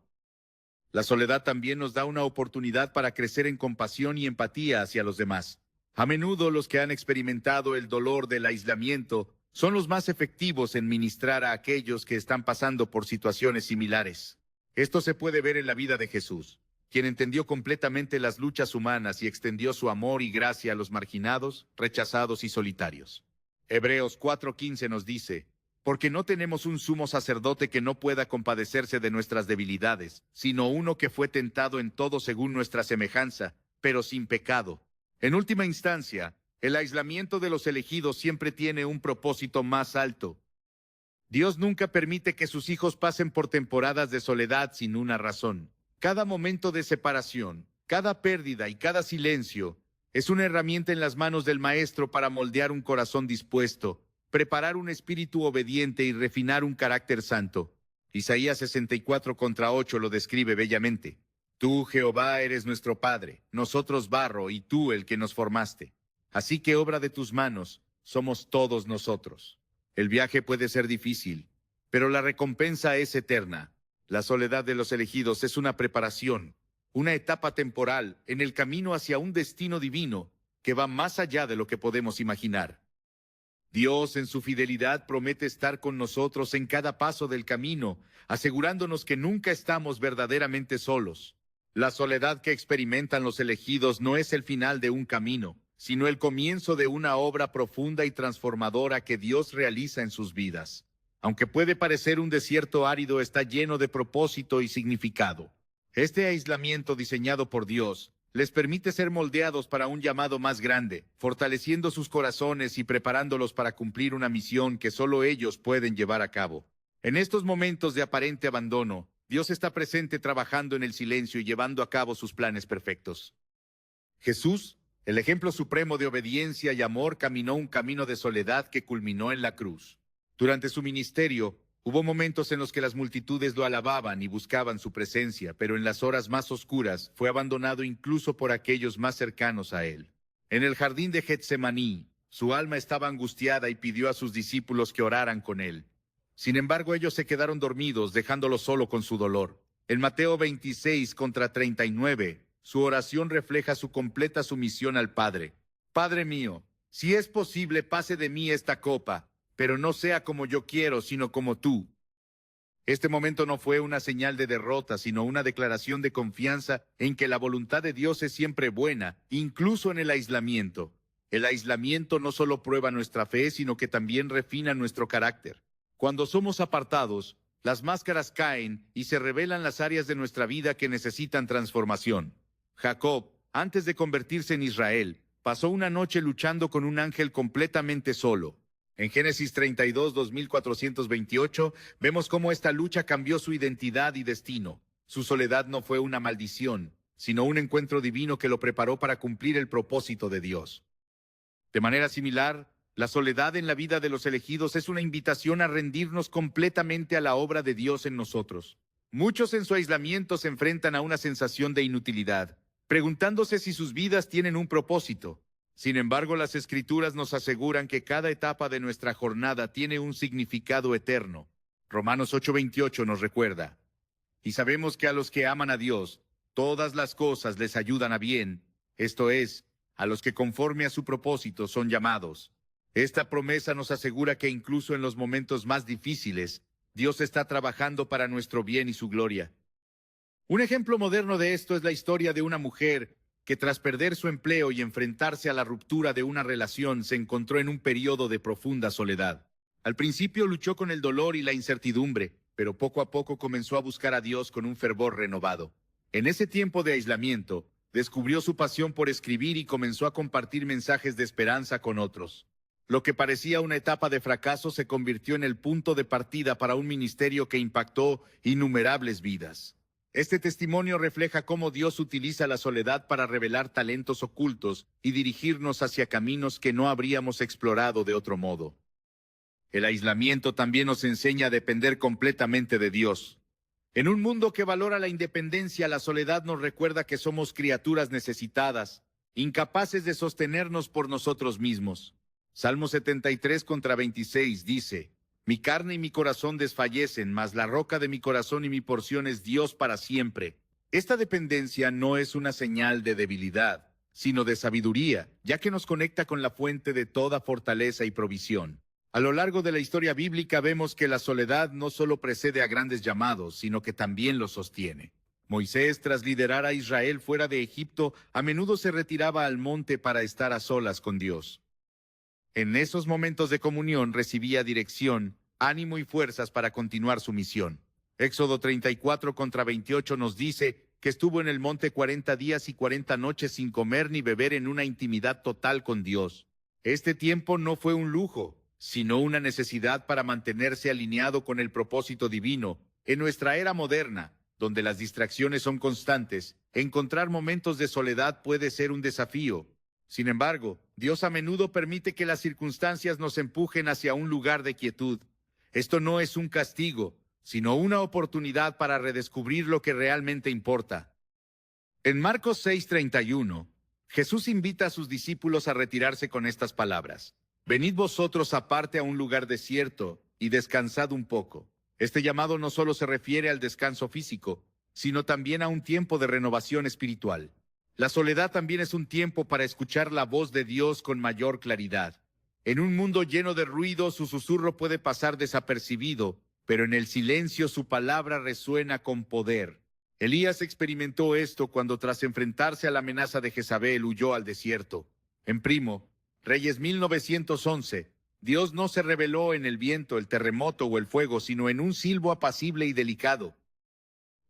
La soledad también nos da una oportunidad para crecer en compasión y empatía hacia los demás. A menudo los que han experimentado el dolor del aislamiento son los más efectivos en ministrar a aquellos que están pasando por situaciones similares. Esto se puede ver en la vida de Jesús, quien entendió completamente las luchas humanas y extendió su amor y gracia a los marginados, rechazados y solitarios. Hebreos 4:15 nos dice: porque no tenemos un sumo sacerdote que no pueda compadecerse de nuestras debilidades, sino uno que fue tentado en todo según nuestra semejanza, pero sin pecado. En última instancia, el aislamiento de los elegidos siempre tiene un propósito más alto. Dios nunca permite que sus hijos pasen por temporadas de soledad sin una razón. Cada momento de separación, cada pérdida y cada silencio es una herramienta en las manos del Maestro para moldear un corazón dispuesto, preparar un espíritu obediente y refinar un carácter santo. Isaías 64:8 lo describe bellamente. Tú, Jehová, eres nuestro Padre, nosotros barro, y tú el que nos formaste. Así que obra de tus manos somos todos nosotros. El viaje puede ser difícil, pero la recompensa es eterna. La soledad de los elegidos es una preparación, una etapa temporal en el camino hacia un destino divino que va más allá de lo que podemos imaginar. Dios, en su fidelidad, promete estar con nosotros en cada paso del camino, asegurándonos que nunca estamos verdaderamente solos. La soledad que experimentan los elegidos no es el final de un camino, sino el comienzo de una obra profunda y transformadora que Dios realiza en sus vidas. Aunque puede parecer un desierto árido, está lleno de propósito y significado. Este aislamiento diseñado por Dios les permite ser moldeados para un llamado más grande, fortaleciendo sus corazones y preparándolos para cumplir una misión que solo ellos pueden llevar a cabo. En estos momentos de aparente abandono, Dios está presente trabajando en el silencio y llevando a cabo sus planes perfectos. Jesús, el ejemplo supremo de obediencia y amor, caminó un camino de soledad que culminó en la cruz. Durante su ministerio, hubo momentos en los que las multitudes lo alababan y buscaban su presencia, pero en las horas más oscuras fue abandonado incluso por aquellos más cercanos a él. En el jardín de Getsemaní, su alma estaba angustiada y pidió a sus discípulos que oraran con él. Sin embargo, ellos se quedaron dormidos, dejándolo solo con su dolor. En Mateo 26:39, su oración refleja su completa sumisión al Padre. Padre mío, si es posible, pase de mí esta copa, pero no sea como yo quiero, sino como tú. Este momento no fue una señal de derrota, sino una declaración de confianza en que la voluntad de Dios es siempre buena, incluso en el aislamiento. El aislamiento no solo prueba nuestra fe, sino que también refina nuestro carácter. Cuando somos apartados, las máscaras caen y se revelan las áreas de nuestra vida que necesitan transformación. Jacob, antes de convertirse en Israel, pasó una noche luchando con un ángel completamente solo. En Génesis 32, 2428, vemos cómo esta lucha cambió su identidad y destino. Su soledad no fue una maldición, sino un encuentro divino que lo preparó para cumplir el propósito de Dios. De manera similar, la soledad en la vida de los elegidos es una invitación a rendirnos completamente a la obra de Dios en nosotros. Muchos en su aislamiento se enfrentan a una sensación de inutilidad, preguntándose si sus vidas tienen un propósito. Sin embargo, las Escrituras nos aseguran que cada etapa de nuestra jornada tiene un significado eterno. Romanos 8:28 nos recuerda: y sabemos que a los que aman a Dios, todas las cosas les ayudan a bien, esto es, a los que conforme a su propósito son llamados. Esta promesa nos asegura que incluso en los momentos más difíciles, Dios está trabajando para nuestro bien y su gloria. Un ejemplo moderno de esto es la historia de una mujer que tras perder su empleo y enfrentarse a la ruptura de una relación se encontró en un periodo de profunda soledad. Al principio luchó con el dolor y la incertidumbre, pero poco a poco comenzó a buscar a Dios con un fervor renovado. En ese tiempo de aislamiento, descubrió su pasión por escribir y comenzó a compartir mensajes de esperanza con otros. Lo que parecía una etapa de fracaso se convirtió en el punto de partida para un ministerio que impactó innumerables vidas. Este testimonio refleja cómo Dios utiliza la soledad para revelar talentos ocultos y dirigirnos hacia caminos que no habríamos explorado de otro modo. El aislamiento también nos enseña a depender completamente de Dios. En un mundo que valora la independencia, la soledad nos recuerda que somos criaturas necesitadas, incapaces de sostenernos por nosotros mismos. Salmo 73:26 dice: mi carne y mi corazón desfallecen, mas la roca de mi corazón y mi porción es Dios para siempre. Esta dependencia no es una señal de debilidad, sino de sabiduría, ya que nos conecta con la fuente de toda fortaleza y provisión. A lo largo de la historia bíblica vemos que la soledad no solo precede a grandes llamados, sino que también los sostiene. Moisés, tras liderar a Israel fuera de Egipto, a menudo se retiraba al monte para estar a solas con Dios. En esos momentos de comunión recibía dirección, ánimo y fuerzas para continuar su misión. Éxodo 34:28 nos dice que estuvo en el monte 40 días y 40 noches sin comer ni beber en una intimidad total con Dios. Este tiempo no fue un lujo, sino una necesidad para mantenerse alineado con el propósito divino. En nuestra era moderna, donde las distracciones son constantes, encontrar momentos de soledad puede ser un desafío. Sin embargo, Dios a menudo permite que las circunstancias nos empujen hacia un lugar de quietud. Esto no es un castigo, sino una oportunidad para redescubrir lo que realmente importa. En Marcos 6:31, Jesús invita a sus discípulos a retirarse con estas palabras: «Venid vosotros aparte a un lugar desierto y descansad un poco». Este llamado no solo se refiere al descanso físico, sino también a un tiempo de renovación espiritual. La soledad también es un tiempo para escuchar la voz de Dios con mayor claridad. En un mundo lleno de ruido, su susurro puede pasar desapercibido, pero en el silencio su palabra resuena con poder. Elías experimentó esto cuando, tras enfrentarse a la amenaza de Jezabel, huyó al desierto. En Reyes 1911, Dios no se reveló en el viento, el terremoto o el fuego, sino en un silbo apacible y delicado.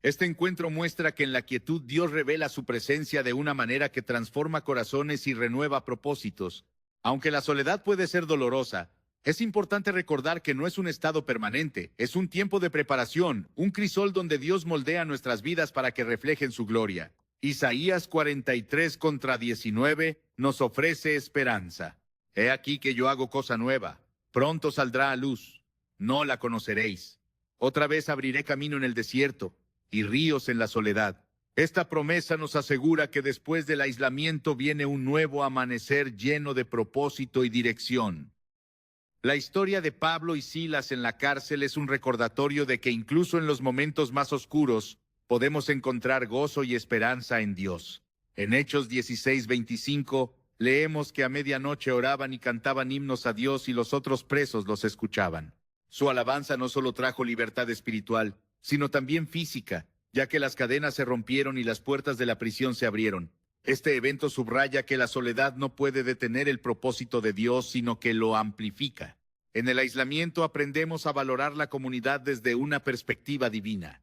Este encuentro muestra que en la quietud Dios revela su presencia de una manera que transforma corazones y renueva propósitos. Aunque la soledad puede ser dolorosa, es importante recordar que no es un estado permanente, es un tiempo de preparación, un crisol donde Dios moldea nuestras vidas para que reflejen su gloria. Isaías 43:19 nos ofrece esperanza. He aquí que yo hago cosa nueva, pronto saldrá a luz, no la conoceréis. Otra vez abriré camino en el desierto y ríos en la soledad. Esta promesa nos asegura que después del aislamiento viene un nuevo amanecer lleno de propósito y dirección. La historia de Pablo y Silas en la cárcel es un recordatorio de que incluso en los momentos más oscuros podemos encontrar gozo y esperanza en Dios. En Hechos 16:25 leemos que a medianoche oraban y cantaban himnos a Dios y los otros presos los escuchaban. Su alabanza no solo trajo libertad espiritual, sino también física, ya que las cadenas se rompieron y las puertas de la prisión se abrieron. Este evento subraya que la soledad no puede detener el propósito de Dios, sino que lo amplifica. En el aislamiento aprendemos a valorar la comunidad desde una perspectiva divina.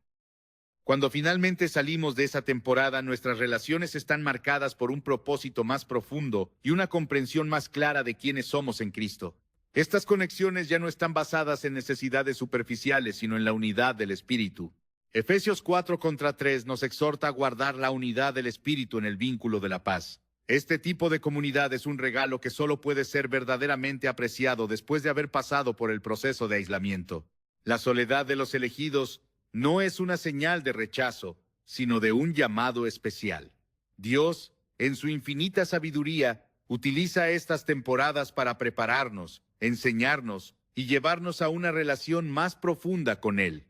Cuando finalmente salimos de esa temporada, nuestras relaciones están marcadas por un propósito más profundo y una comprensión más clara de quiénes somos en Cristo. Estas conexiones ya no están basadas en necesidades superficiales, sino en la unidad del Espíritu. Efesios 4:3 nos exhorta a guardar la unidad del Espíritu en el vínculo de la paz. Este tipo de comunidad es un regalo que solo puede ser verdaderamente apreciado después de haber pasado por el proceso de aislamiento. La soledad de los elegidos no es una señal de rechazo, sino de un llamado especial. Dios, en su infinita sabiduría, utiliza estas temporadas para prepararnos, enseñarnos y llevarnos a una relación más profunda con Él.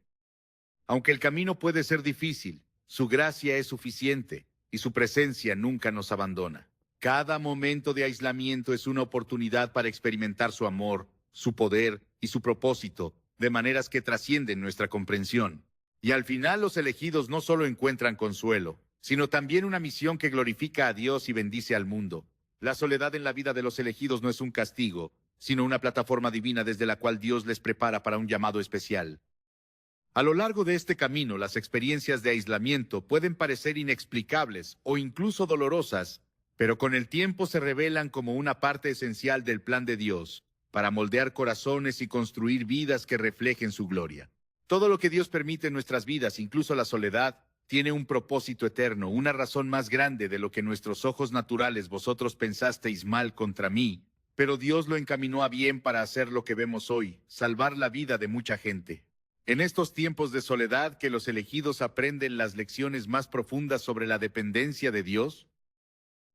Aunque el camino puede ser difícil, su gracia es suficiente y su presencia nunca nos abandona. Cada momento de aislamiento es una oportunidad para experimentar su amor, su poder y su propósito, de maneras que trascienden nuestra comprensión. Y al final los elegidos no solo encuentran consuelo, sino también una misión que glorifica a Dios y bendice al mundo. La soledad en la vida de los elegidos no es un castigo, sino una plataforma divina desde la cual Dios les prepara para un llamado especial. A lo largo de este camino, las experiencias de aislamiento pueden parecer inexplicables o incluso dolorosas, pero con el tiempo se revelan como una parte esencial del plan de Dios, para moldear corazones y construir vidas que reflejen su gloria. Todo lo que Dios permite en nuestras vidas, incluso la soledad, tiene un propósito eterno, una razón más grande de lo que nuestros ojos naturales vosotros pensasteis mal contra mí, pero Dios lo encaminó a bien para hacer lo que vemos hoy, salvar la vida de mucha gente. En estos tiempos de soledad que los elegidos aprenden las lecciones más profundas sobre la dependencia de Dios,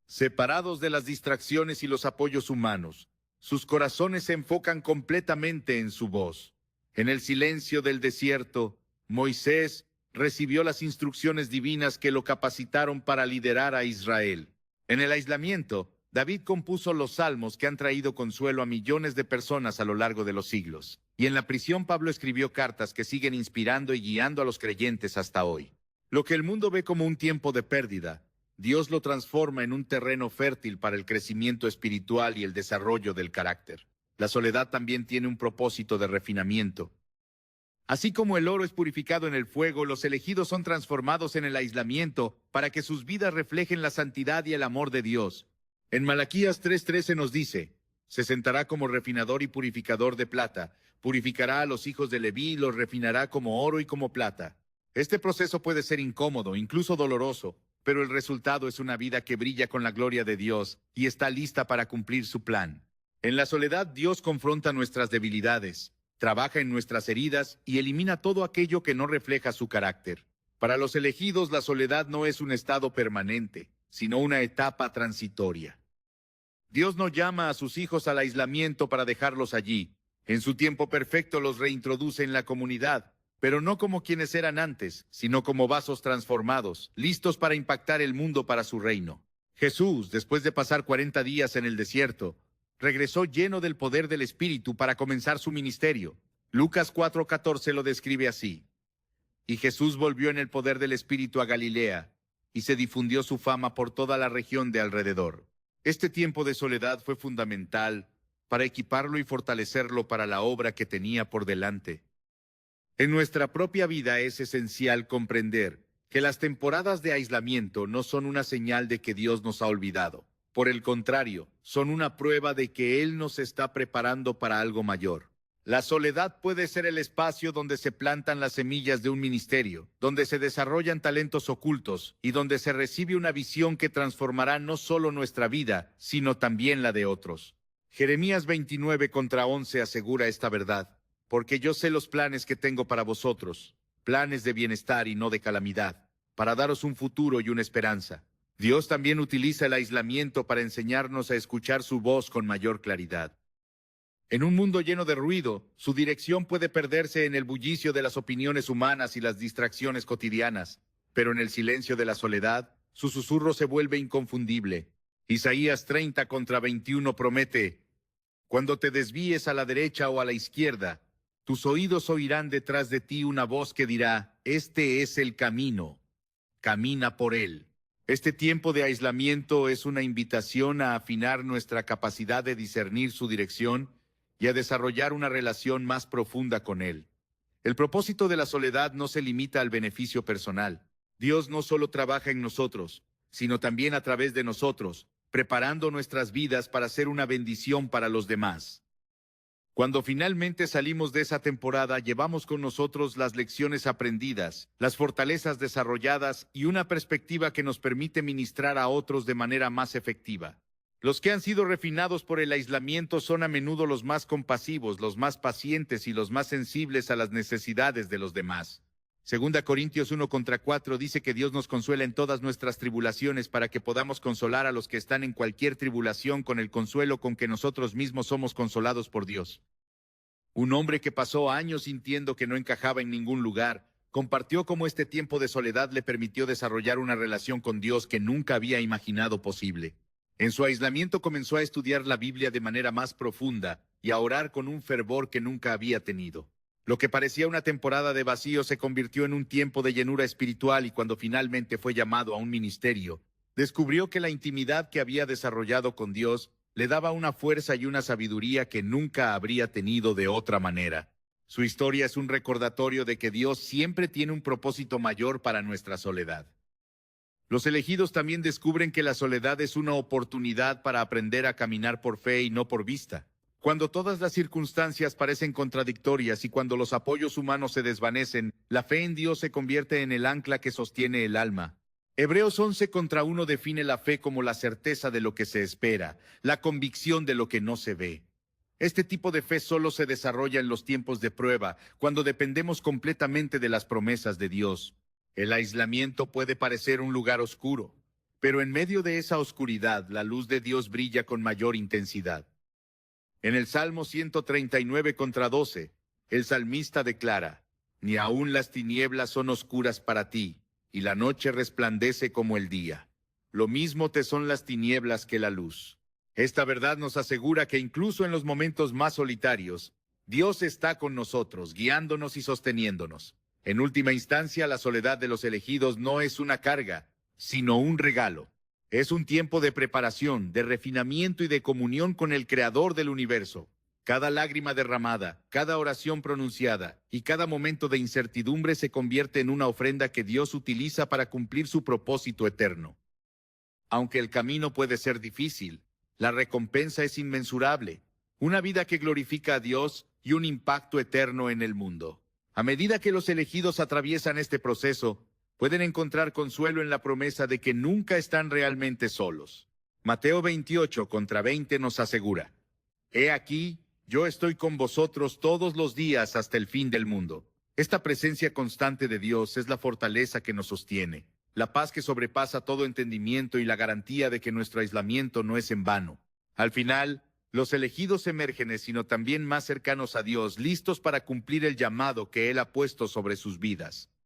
separados de las distracciones y los apoyos humanos, sus corazones se enfocan completamente en su voz. En el silencio del desierto, Moisés recibió las instrucciones divinas que lo capacitaron para liderar a Israel. En el aislamiento, David compuso los salmos que han traído consuelo a millones de personas a lo largo de los siglos. Y en la prisión Pablo escribió cartas que siguen inspirando y guiando a los creyentes hasta hoy. Lo que el mundo ve como un tiempo de pérdida, Dios lo transforma en un terreno fértil para el crecimiento espiritual y el desarrollo del carácter. La soledad también tiene un propósito de refinamiento. Así como el oro es purificado en el fuego, los elegidos son transformados en el aislamiento para que sus vidas reflejen la santidad y el amor de Dios. En Malaquías 3:13 nos dice: se sentará como refinador y purificador de plata, purificará a los hijos de Leví y los refinará como oro y como plata. Este proceso puede ser incómodo, incluso doloroso, pero el resultado es una vida que brilla con la gloria de Dios y está lista para cumplir su plan. En la soledad, Dios confronta nuestras debilidades, trabaja en nuestras heridas y elimina todo aquello que no refleja su carácter. Para los elegidos, la soledad no es un estado permanente, sino una etapa transitoria. Dios no llama a sus hijos al aislamiento para dejarlos allí. En su tiempo perfecto los reintroduce en la comunidad, pero no como quienes eran antes, sino como vasos transformados, listos para impactar el mundo para su reino. Jesús, después de pasar 40 días en el desierto, regresó lleno del poder del Espíritu para comenzar su ministerio. Lucas 4:14 lo describe así: y Jesús volvió en el poder del Espíritu a Galilea, y se difundió su fama por toda la región de alrededor. Este tiempo de soledad fue fundamental para equiparlo y fortalecerlo para la obra que tenía por delante. En nuestra propia vida es esencial comprender que las temporadas de aislamiento no son una señal de que Dios nos ha olvidado. Por el contrario, son una prueba de que Él nos está preparando para algo mayor. La soledad puede ser el espacio donde se plantan las semillas de un ministerio, donde se desarrollan talentos ocultos y donde se recibe una visión que transformará no solo nuestra vida, sino también la de otros. Jeremías 29:11 asegura esta verdad: porque yo sé los planes que tengo para vosotros, planes de bienestar y no de calamidad, para daros un futuro y una esperanza. Dios también utiliza el aislamiento para enseñarnos a escuchar su voz con mayor claridad. En un mundo lleno de ruido, su dirección puede perderse en el bullicio de las opiniones humanas y las distracciones cotidianas, pero en el silencio de la soledad, su susurro se vuelve inconfundible. Isaías 30:21 promete: cuando te desvíes a la derecha o a la izquierda, tus oídos oirán detrás de ti una voz que dirá: este es el camino, camina por él. Este tiempo de aislamiento es una invitación a afinar nuestra capacidad de discernir su dirección y a desarrollar una relación más profunda con Él. El propósito de la soledad no se limita al beneficio personal. Dios no solo trabaja en nosotros, sino también a través de nosotros, preparando nuestras vidas para ser una bendición para los demás. Cuando finalmente salimos de esa temporada, llevamos con nosotros las lecciones aprendidas, las fortalezas desarrolladas y una perspectiva que nos permite ministrar a otros de manera más efectiva. Los que han sido refinados por el aislamiento son a menudo los más compasivos, los más pacientes y los más sensibles a las necesidades de los demás. 2 Corintios 1:4 dice que Dios nos consuela en todas nuestras tribulaciones para que podamos consolar a los que están en cualquier tribulación con el consuelo con que nosotros mismos somos consolados por Dios. Un hombre que pasó años sintiendo que no encajaba en ningún lugar, compartió cómo este tiempo de soledad le permitió desarrollar una relación con Dios que nunca había imaginado posible. En su aislamiento comenzó a estudiar la Biblia de manera más profunda y a orar con un fervor que nunca había tenido. Lo que parecía una temporada de vacío se convirtió en un tiempo de llenura espiritual, y cuando finalmente fue llamado a un ministerio, descubrió que la intimidad que había desarrollado con Dios le daba una fuerza y una sabiduría que nunca habría tenido de otra manera. Su historia es un recordatorio de que Dios siempre tiene un propósito mayor para nuestra soledad. Los elegidos también descubren que la soledad es una oportunidad para aprender a caminar por fe y no por vista. Cuando todas las circunstancias parecen contradictorias y cuando los apoyos humanos se desvanecen, la fe en Dios se convierte en el ancla que sostiene el alma. Hebreos 11:1 define la fe como la certeza de lo que se espera, la convicción de lo que no se ve. Este tipo de fe solo se desarrolla en los tiempos de prueba, cuando dependemos completamente de las promesas de Dios. El aislamiento puede parecer un lugar oscuro, pero en medio de esa oscuridad, la luz de Dios brilla con mayor intensidad. En el Salmo 139:12, el salmista declara: ni aun las tinieblas son oscuras para ti, y la noche resplandece como el día. lo mismo te son las tinieblas que la luz. Esta verdad nos asegura que incluso en los momentos más solitarios, Dios está con nosotros, guiándonos y sosteniéndonos. En última instancia, la soledad de los elegidos no es una carga, sino un regalo. Es un tiempo de preparación, de refinamiento y de comunión con el Creador del universo. Cada lágrima derramada, cada oración pronunciada y cada momento de incertidumbre se convierte en una ofrenda que Dios utiliza para cumplir su propósito eterno. Aunque el camino puede ser difícil, la recompensa es inmensurable. Una vida que glorifica a Dios y un impacto eterno en el mundo. A medida que los elegidos atraviesan este proceso, pueden encontrar consuelo en la promesa de que nunca están realmente solos. Mateo 28:20 nos asegura: He aquí, yo estoy con vosotros todos los días hasta el fin del mundo. Esta presencia constante de Dios es la fortaleza que nos sostiene, la paz que sobrepasa todo entendimiento y la garantía de que nuestro aislamiento no es en vano. Al final, los elegidos emergen, sino también más cercanos a Dios, listos para cumplir el llamado que Él ha puesto sobre sus vidas.